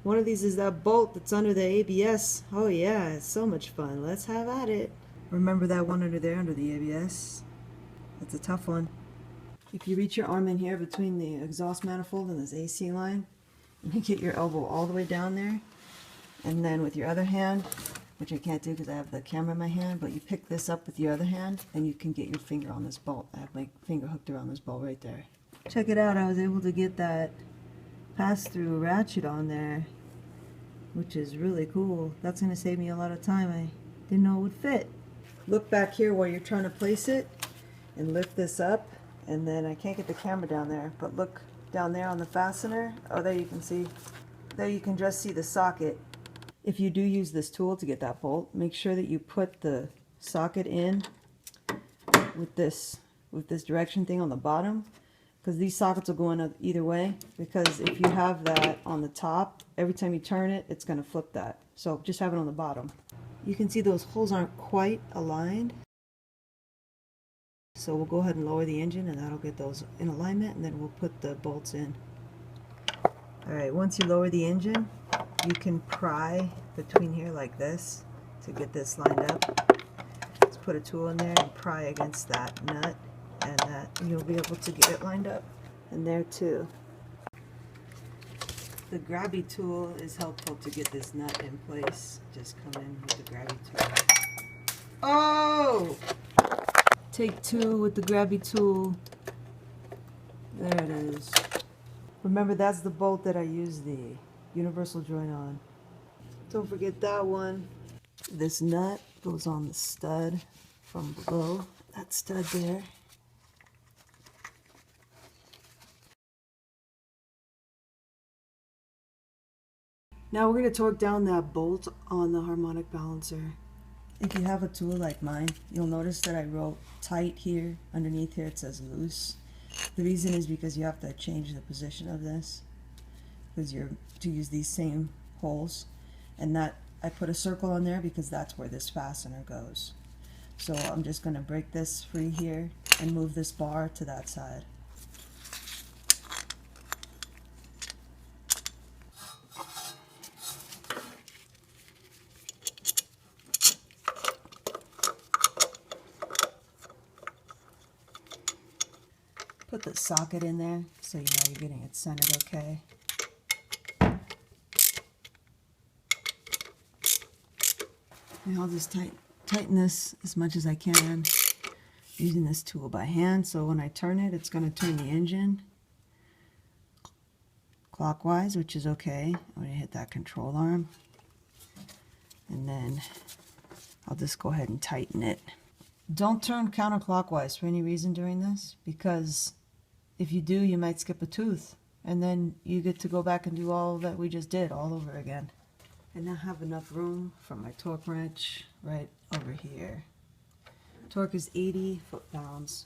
One of these is that bolt that's under the ABS. Oh yeah, it's so much fun. Let's have at it. Remember that one under there, under the ABS? That's a tough one. If you reach your arm in here between the exhaust manifold and this AC line, you get your elbow all the way down there. And then with your other hand, which I can't do because I have the camera in my hand, but you pick this up with your other hand and you can get your finger on this bolt. I have my finger hooked around this bolt right there. Check it out, I was able to get that pass-through ratchet on there, which is really cool. That's going to save me a lot of time. I didn't know it would fit. Look back here while you're trying to place it and lift this up, and then I can't get the camera down there, but look down there on the fastener. Oh, there you can see. There you can just see the socket. If you do use this tool to get that bolt, make sure that you put the socket in with this direction thing on the bottom, because these sockets will go in either way. Because if you have that on the top, every time you turn it, it's going to flip that. So just have it on the bottom. You can see those holes aren't quite aligned. So we'll go ahead and lower the engine, and that'll get those in alignment, and then we'll put the bolts in. Alright, once you lower the engine, you can pry between here like this to get this lined up. Just put a tool in there and pry against that nut, and you'll be able to get it lined up. And there too. The grabby tool is helpful to get this nut in place. Just come in with the grabby tool. Oh! Take two with the grabby tool. There it is. Remember, that's the bolt that I use the universal joint on. Don't forget that one. This nut goes on the stud from below. That stud there. Now we're going to torque down that bolt on the harmonic balancer. If you have a tool like mine, you'll notice that I wrote tight here. Underneath here it says loose. The reason is because you have to change the position of this, because you're to use these same holes, and that I put a circle on there because that's where this fastener goes. So I'm just going to break this free here and move this bar to that side. Put the socket in there so you know you're getting it centered okay. And I'll just tighten this as much as I can using this tool by hand, so when I turn it, it's going to turn the engine clockwise, which is okay. I'm going to hit that control arm, and then I'll just go ahead and tighten it. Don't turn counterclockwise for any reason during this, because if you do, you might skip a tooth, and then you get to go back and do all that we just did all over again. And I have enough room for my torque wrench right over here. Torque is 80 foot-pounds.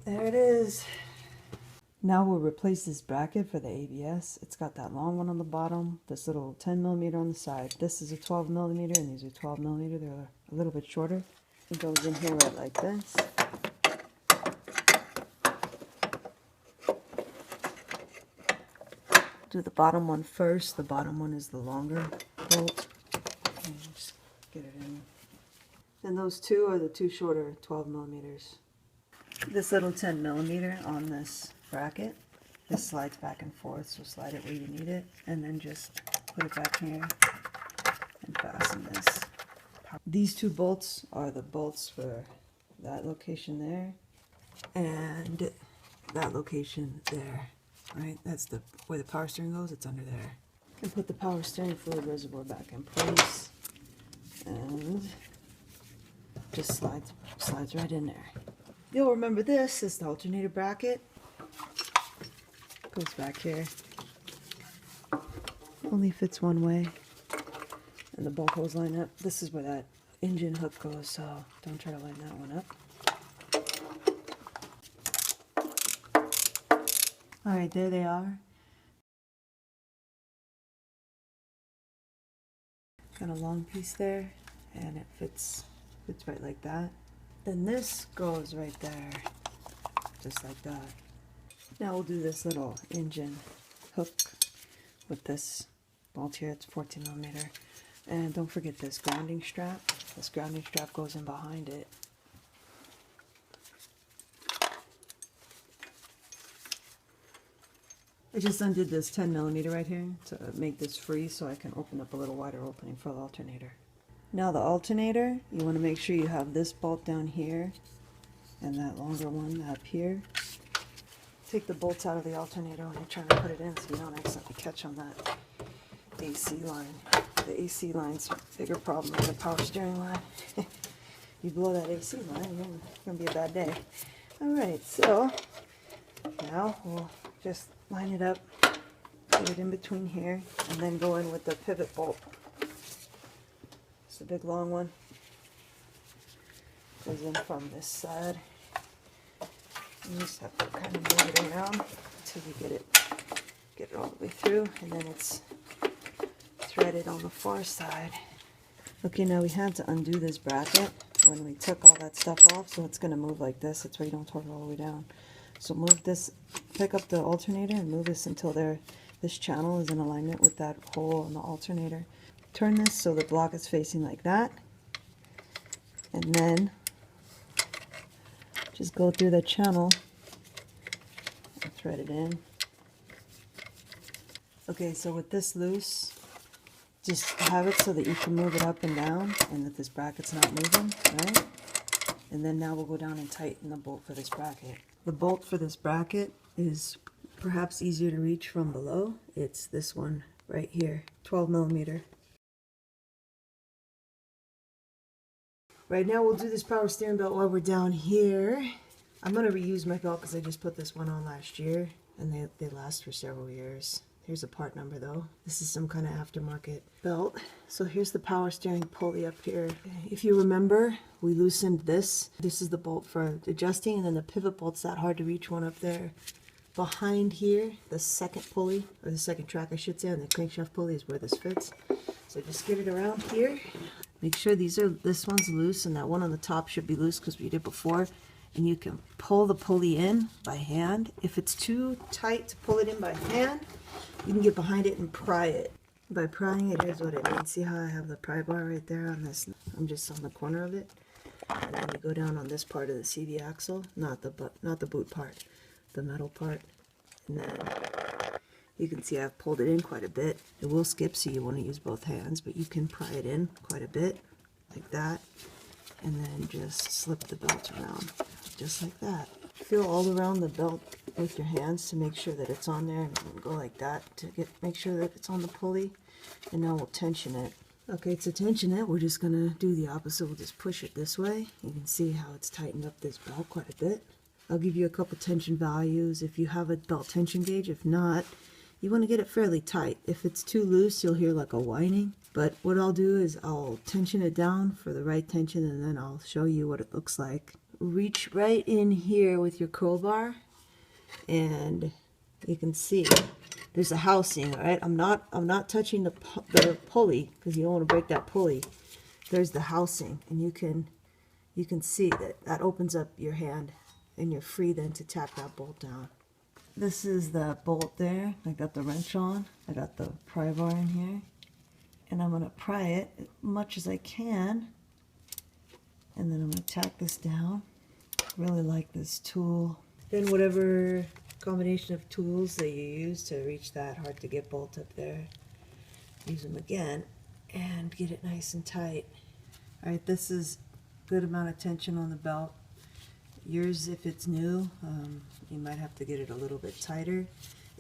There it is. Now we'll replace this bracket for the ABS. It's got that long one on the bottom, this little 10mm on the side. This is a 12mm and these are 12mm. They're a little bit shorter. It goes in here right like this. Do the bottom one first. The bottom one is the longer bolt. And just get it in. And those two are the two shorter 12mm. This little 10mm on this bracket, this slides back and forth, so slide it where you need it, and then just put it back here and fasten this. These two bolts are the bolts for that location there and that location there. Right, that's where the power steering goes. It's under there. You can put the power steering fluid reservoir back in place, and just slides right in there. You'll remember this is the alternator bracket. Goes back here. Only fits one way, and the bolt holes line up. This is where that engine hook goes, so don't try to line that one up. Alright, there they are. Got a long piece there, and it fits right like that. Then this goes right there, just like that. Now we'll do this little engine hook with this bolt here. It's 14mm. And don't forget this grounding strap. This grounding strap goes in behind it. I just undid this 10mm right here to make this free so I can open up a little wider opening for the alternator. Now the alternator, you want to make sure you have this bolt down here and that longer one up here. Take the bolts out of the alternator when you're trying to put it in so you don't accidentally catch on that AC line. The AC line's a bigger problem than the power steering line. You blow that AC line, it's going to be a bad day. Alright, so now we'll just line it up, put it in between here, and then go in with the pivot bolt. It's the big long one. Goes in from this side. You just have to kind of move it around until you get it all the way through, and then it's threaded on the far side. Okay, now we had to undo this bracket when we took all that stuff off, so it's going to move like this. That's why you don't torque it all the way down. So move this, pick up the alternator and move this until this channel is in alignment with that hole in the alternator. Turn this so the block is facing like that, and then just go through the channel and thread it in. Okay, so with this loose, just have it so that you can move it up and down and that this bracket's not moving, right? And then now we'll go down and tighten the bolt for this bracket. The bolt for this bracket is perhaps easier to reach from below. It's this one right here, 12mm. Right now we'll do this power steering belt while we're down here. I'm going to reuse my belt because I just put this one on last year and they last for several years. Here's a part number though. This is some kind of aftermarket belt. So here's the power steering pulley up here. If you remember, we loosened this. This is the bolt for adjusting, and then the pivot bolt's that hard to reach one up there. Behind here, the second pulley, or the second track I should say, on the crankshaft pulley is where this fits. So just get it around here. Make sure this one's loose and that one on the top should be loose because we did before. And you can pull the pulley in by hand. If it's too tight to pull it in by hand, you can get behind it and pry it. By prying it, here's what it means. See how I have the pry bar right there on this? I'm just on the corner of it. And then you go down on this part of the CV axle, not the boot part, the metal part. And then you can see I've pulled it in quite a bit. It will skip, so you want to use both hands, but you can pry it in quite a bit, like that. And then just slip the belt around, just like that. Feel all around the belt with your hands to make sure that it's on there, and go like that to make sure that it's on the pulley. And now we'll tension it. Okay, to tension it, we're just gonna do the opposite. We'll just push it this way. You can see how it's tightened up this belt quite a bit. I'll give you a couple tension values if you have a belt tension gauge. If not, you want to get it fairly tight. If it's too loose, you'll hear like a whining. But what I'll do is I'll tension it down for the right tension, and then I'll show you what it looks like. Reach right in here with your crowbar, and you can see there's a housing. All right, I'm not touching the pulley because you don't want to break that pulley. There's the housing, and you can see that opens up your hand, and you're free then to tap that bolt down. This is the bolt there. I got the wrench on. I got the pry bar in here. And I'm going to pry it as much as I can. And then I'm going to tack this down. Really like this tool. Then whatever combination of tools that you use to reach that hard to get bolt up there, use them again and get it nice and tight. Alright, this is a good amount of tension on the belt. Yours, if it's new, you might have to get it a little bit tighter.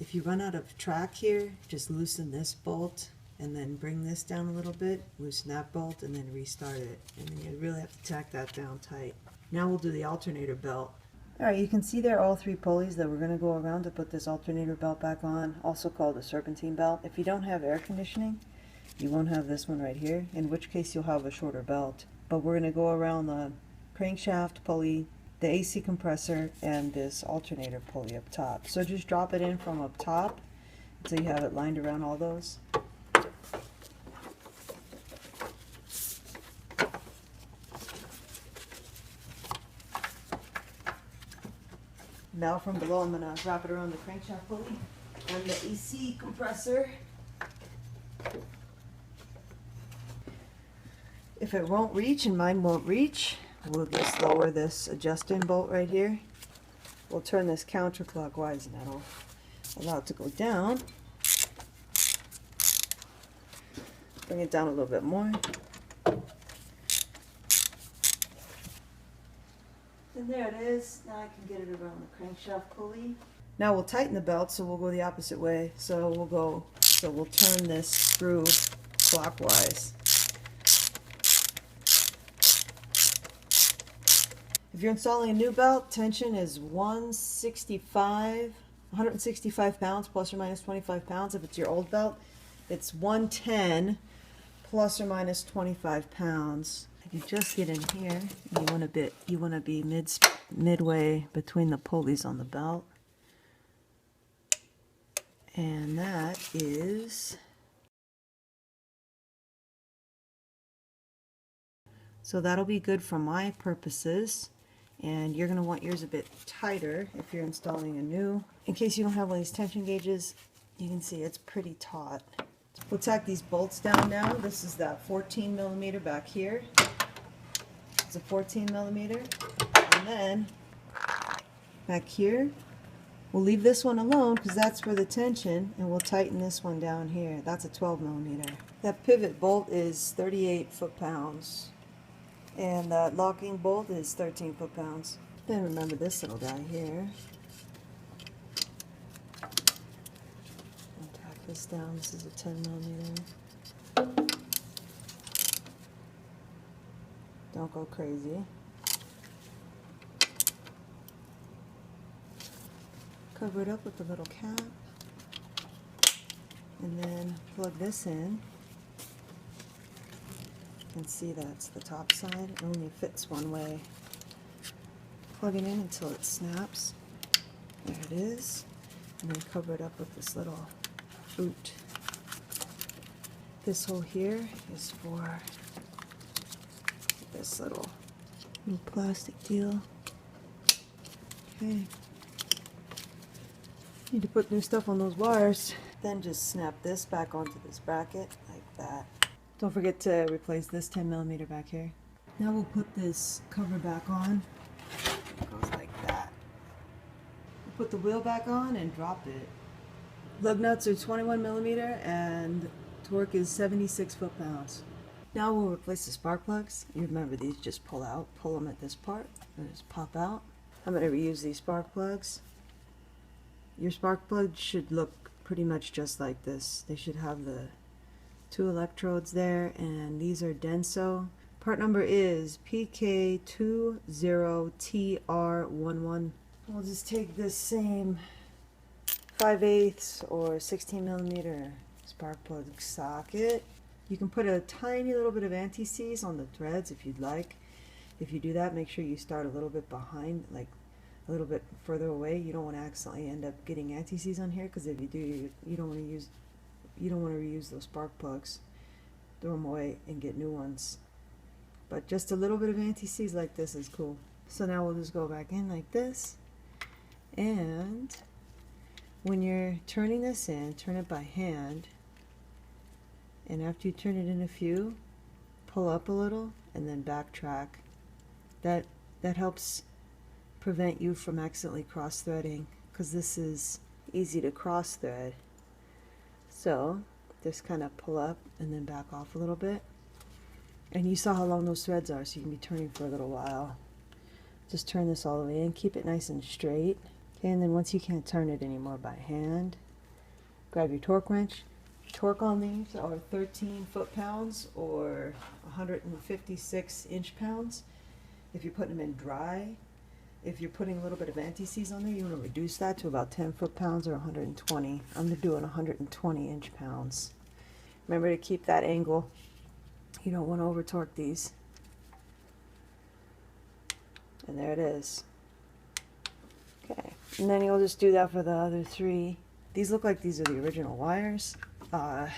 If you run out of track here, just loosen this bolt and then bring this down a little bit, loosen that bolt, and then restart it. And then you really have to tack that down tight. Now we'll do the alternator belt. Alright, you can see there are all three pulleys that we're going to go around to put this alternator belt back on, also called a serpentine belt. If you don't have air conditioning, you won't have this one right here, in which case you'll have a shorter belt. But we're going to go around the crankshaft pulley, the AC compressor, and this alternator pulley up top. So just drop it in from up top until you have it lined around all those. Now from below, I'm going to wrap it around the crankshaft pulley and the AC compressor. If it won't reach, and mine won't reach, we'll just lower this adjust-in bolt right here. We'll turn this counterclockwise and that'll allow it to go down. Bring it down a little bit more. And there it is. Now I can get it around the crankshaft pulley. Now we'll tighten the belt, so we'll go the opposite way. So we'll turn this screw clockwise. If you're installing a new belt, tension is 165 pounds plus or minus 25 pounds. If it's your old belt, it's 110 plus or minus 25 pounds. You just get in here. You want to be midway between the pulleys on the belt, and that is. So that'll be good for my purposes, and you're going to want yours a bit tighter if you're installing a new. In case you don't have one of these tension gauges, you can see it's pretty taut. We'll tack these bolts down now. This is that 14 millimeter back here. It's a 14 millimeter. And then back here, we'll leave this one alone because that's for the tension, and we'll tighten this one down here. That's a 12 millimeter. That pivot bolt is 38 foot-pounds. And that locking bolt is 13 foot-pounds. Then remember this little guy here. And tack this down. This is a 10 millimeter. Don't go crazy. Cover it up with the little cap. and then plug this in. You can see that's the top side. It only fits one way. Plug it in until it snaps. There it is. And then cover it up with this little boot. This hole here is for this little plastic deal. Okay. Need to put new stuff on those wires. Then just snap this back onto this bracket like that. Don't forget to replace this 10mm back here. Now we'll put this cover back on. It goes like that. We'll put the wheel back on and drop it. Lug nuts are 21mm and torque is 76 foot-pounds. Now we'll replace the spark plugs. You remember these just pull out, pull them at this part, and just pop out. I'm going to reuse these spark plugs. Your spark plugs should look pretty much just like this. They should have the 2 electrodes there, and these are Denso. Part number is PK20TR11. We'll just take this same 5/8 or 16mm spark plug socket. You can put a tiny little bit of anti-seize on the threads if you'd like. If you do that, make sure you start a little bit behind, like a little bit further away. You don't want to accidentally end up getting anti-seize on here, because if you do, you don't want to reuse those spark plugs. Throw them away and get new ones. But just a little bit of anti-seize like this is cool. So now we'll just go back in like this, and when you're turning this in, turn it by hand, and after you turn it in a few, pull up a little and then backtrack. That helps prevent you from accidentally cross-threading, because this is easy to cross-thread. So just kind of pull up and then back off a little bit. And you saw how long those threads are, so you can be turning for a little while. Just turn this all the way in, keep it nice and straight. Okay, and then once you can't turn it anymore by hand, grab your torque wrench. Torque on these are 13 foot-pounds or 156 inch-pounds. If you're putting them in dry, if you're putting a little bit of anti-seize on there, you want to reduce that to about 10 foot-pounds or 120. I'm doing 120 inch-pounds. Remember to keep that angle. You don't want to over-torque these. And there it is. Okay, and then you'll just do that for the other 3. These look like these are the original wires. I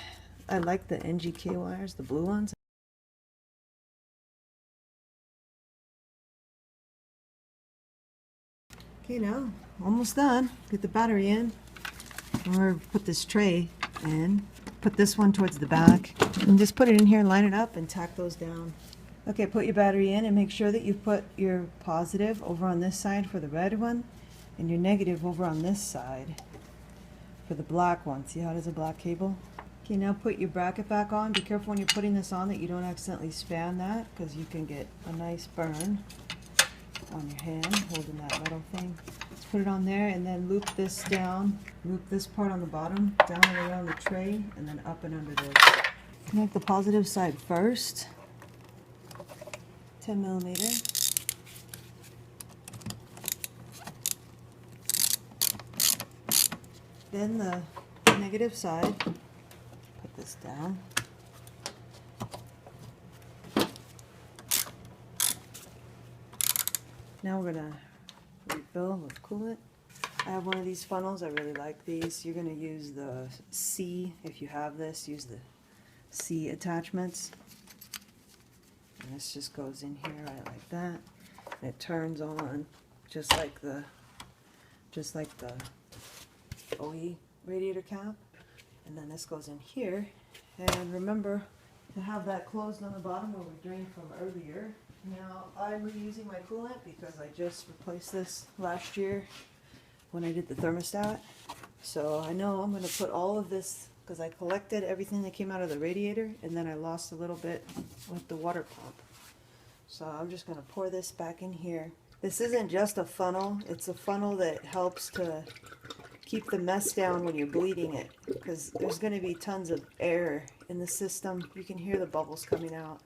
like the NGK wires, the blue ones. Okay, now almost done. Get the battery in, or put this tray in. Put this one towards the back, and just put it in here and line it up and tack those down. Okay, put your battery in and make sure that you put your positive over on this side for the red one, and your negative over on this side for the black one. See how it is a black cable? Okay, now put your bracket back on. Be careful when you're putting this on that you don't accidentally span that, because you can get a nice burn on your hand holding that metal thing. Let's put it on there, and then loop this down. Loop this part on the bottom down and around the tray, and then up and under this. Connect the positive side first. 10mm. Then the negative side. Put this down. Now we're going to refill with coolant. I have one of these funnels. I really like these. You're going to use the C. If you have this, use the C attachments. And this just goes in here right like that. And it turns on just like the OE radiator cap. And then this goes in here. And remember to have that closed on the bottom where we drained from earlier. Now I'm reusing my coolant because I just replaced this last year when I did the thermostat. So I know I'm going to put all of this, because I collected everything that came out of the radiator and then I lost a little bit with the water pump. So I'm just going to pour this back in here. This isn't just a funnel, it's a funnel that helps to keep the mess down when you're bleeding it, because there's going to be tons of air in the system. You can hear the bubbles coming out.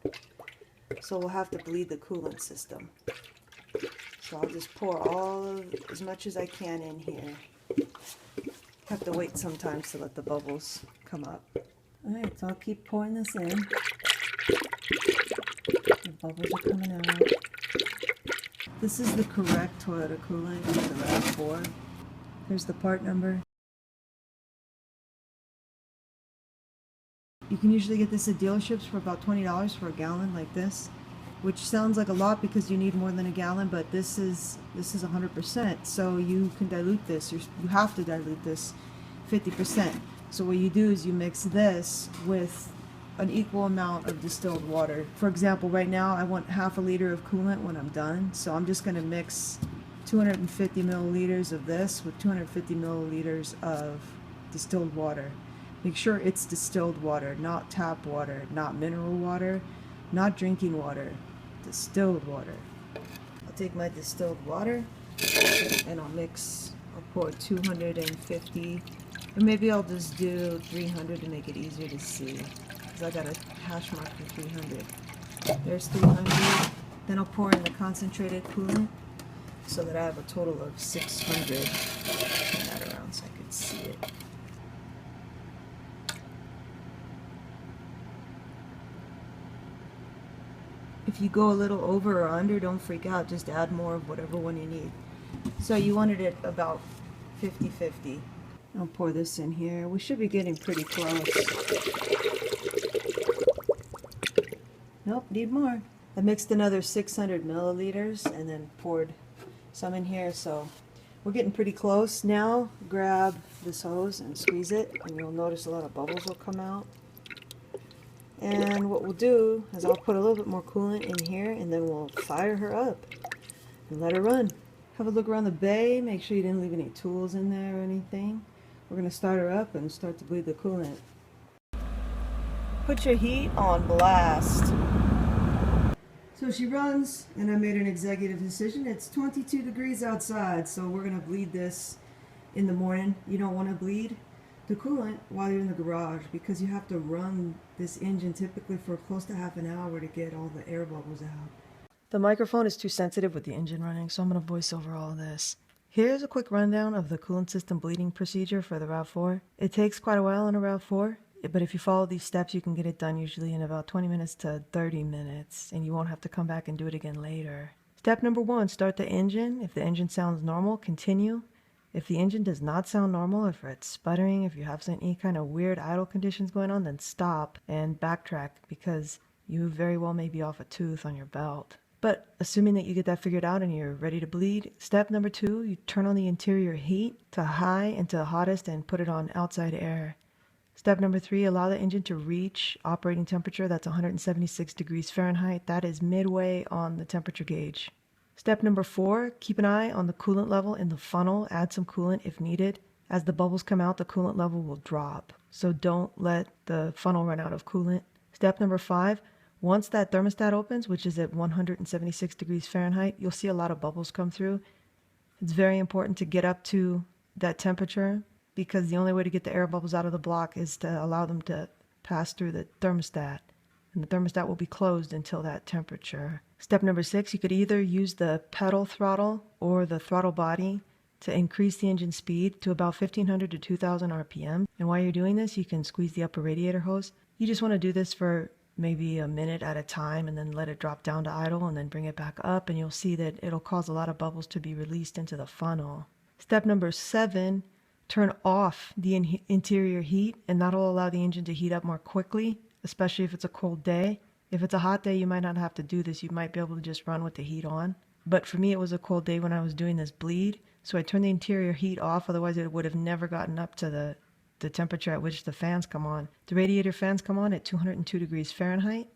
So we'll have to bleed the coolant system. So I'll just pour as much as I can in here. Have to wait sometimes to let the bubbles come up. Alright, so I'll keep pouring this in. The bubbles are coming out. This is the correct Toyota coolant, the Rav4. Here's the part number. You can usually get this at dealerships for about $20 for a gallon like this, which sounds like a lot because you need more than a gallon, but this is 100%, so you can dilute this. You have to dilute this 50%. So what you do is you mix this with an equal amount of distilled water. For example, right now I want half a liter of coolant when I'm done, so I'm just going to mix 250 milliliters of this with 250 milliliters of distilled water. Make sure it's distilled water, not tap water, not mineral water, not drinking water, distilled water. I'll take my distilled water and I'll pour 250, or maybe I'll just do 300 to make it easier to see, because I got a hash mark for 300. There's 300. Then I'll pour in the concentrated coolant so that I have a total of 600. Turn that around so I can see it. If you go a little over or under, don't freak out, just add more of whatever one you need. So you wanted it about 50-50. I'll pour this in here. We should be getting pretty close. Nope, need more. I mixed another 600 milliliters and then poured some in here, so we're getting pretty close. Now grab this hose and squeeze it, and you'll notice a lot of bubbles will come out. And what we'll do is I'll put a little bit more coolant in here, and then we'll fire her up and let her run. Have a look around the bay, make sure you didn't leave any tools in there or anything. We're going to start her up and start to bleed the coolant. Put your heat on blast. So she runs, and I made an executive decision. It's 22 degrees outside, so we're going to bleed this in the morning. You don't want to bleed the coolant while you're in the garage, because you have to run this engine typically for close to half an hour to get all the air bubbles out. The microphone is too sensitive with the engine running, so I'm going to voice over all this. Here's a quick rundown of the coolant system bleeding procedure for the Rav4. It takes quite a while on a Rav4, but if you follow these steps you can get it done usually in about 20 minutes to 30 minutes, and you won't have to come back and do it again later. Step number 1, start the engine. If the engine sounds normal, continue. If the engine does not sound normal, if it's sputtering, if you have any kind of weird idle conditions going on, then stop and backtrack, because you very well may be off a tooth on your belt. But assuming that you get that figured out and you're ready to bleed, step number 2, you turn on the interior heat to high and to hottest and put it on outside air. Step number 3, allow the engine to reach operating temperature. That's 176 degrees Fahrenheit. That is midway on the temperature gauge. Step number 4, keep an eye on the coolant level in the funnel. Add some coolant if needed. As the bubbles come out, the coolant level will drop. So don't let the funnel run out of coolant. Step number 5, once that thermostat opens, which is at 176 degrees Fahrenheit, you'll see a lot of bubbles come through. It's very important to get up to that temperature, because the only way to get the air bubbles out of the block is to allow them to pass through the thermostat. And the thermostat will be closed until that temperature. Step number 6, you could either use the pedal throttle or the throttle body to increase the engine speed to about 1500 to 2000 RPM. And while you're doing this, you can squeeze the upper radiator hose. You just want to do this for maybe a minute at a time, and then let it drop down to idle, and then bring it back up, and you'll see that it'll cause a lot of bubbles to be released into the funnel. Step number 7, turn off the interior heat, and that'll allow the engine to heat up more quickly, especially if it's a cold day. If it's a hot day, you might not have to do this. You might be able to just run with the heat on. But for me, it was a cold day when I was doing this bleed, so I turned the interior heat off. Otherwise, it would have never gotten up to the temperature at which the fans come on. The radiator fans come on at 202 degrees Fahrenheit.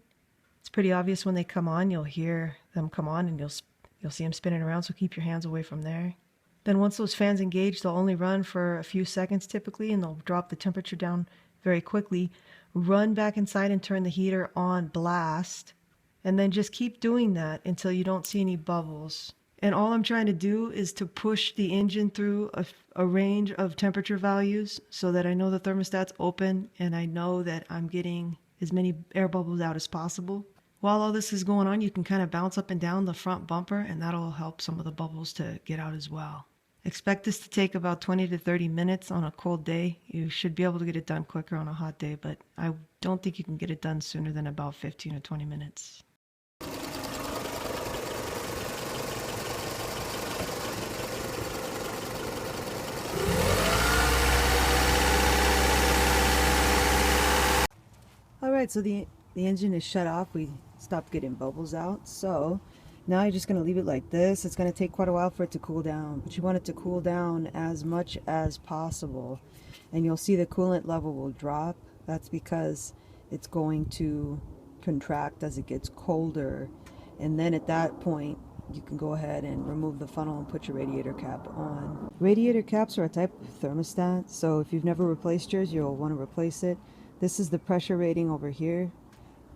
It's pretty obvious when they come on. You'll hear them come on, and you'll see them spinning around, so keep your hands away from there. Then once those fans engage, they'll only run for a few seconds typically, and they'll drop the temperature down very quickly. Run back inside and turn the heater on blast, and then just keep doing that until you don't see any bubbles. And all I'm trying to do is to push the engine through a range of temperature values so that I know the thermostat's open and I know that I'm getting as many air bubbles out as possible. While all this is going on, you can kind of bounce up and down the front bumper, and that'll help some of the bubbles to get out as well. Expect this to take about 20 to 30 minutes on a cold day. You should be able to get it done quicker on a hot day, but I don't think you can get it done sooner than about 15 or 20 minutes. Alright, so the engine is shut off. We stopped getting bubbles out. So now you're just going to leave it like this. It's going to take quite a while for it to cool down, but you want it to cool down as much as possible. And you'll see the coolant level will drop. That's because it's going to contract as it gets colder. And then at that point, you can go ahead and remove the funnel and put your radiator cap on. Radiator caps are a type of thermostat, so if you've never replaced yours, you'll want to replace it. This is the pressure rating over here,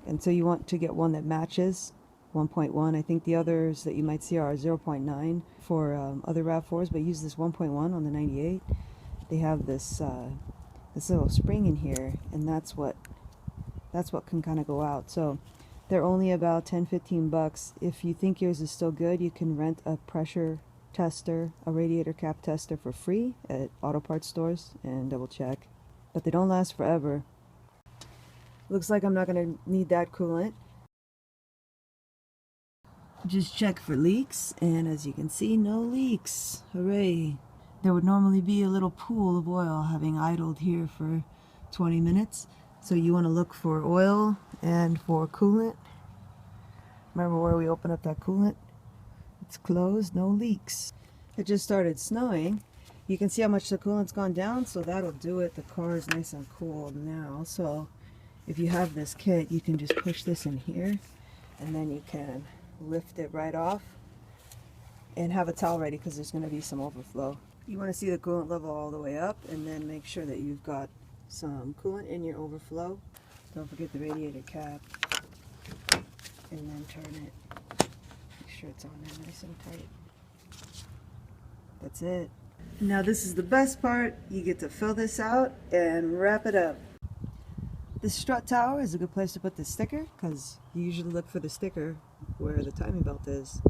and so you want to get one that matches 1.1. I think the others that you might see are 0.9 for other Rav4s, but use this 1.1 on the 98. They have this this little spring in here, and that's what can kind of go out. So they're only about 10-15 bucks. If you think yours is still good, you can rent a pressure tester, a radiator cap tester for free at auto parts stores and double check. But they don't last forever. Looks like I'm not going to need that coolant. Just check for leaks, and as you can see, no leaks. Hooray! There would normally be a little pool of oil having idled here for 20 minutes. So you want to look for oil and for coolant. Remember where we opened up that coolant? It's closed, no leaks. It just started snowing. You can see how much the coolant's gone down, so that'll do it. The car is nice and cool now. So if you have this kit, you can just push this in here, and then you can lift it right off and have a towel ready because there's going to be some overflow. You want to see the coolant level all the way up, and then make sure that you've got some coolant in your overflow. Don't forget the radiator cap, and then turn it. Make sure it's on there nice and tight. That's it. Now this is the best part. You get to fill this out and wrap it up. The strut tower is a good place to put the sticker because you usually look for the sticker where the timing belt is.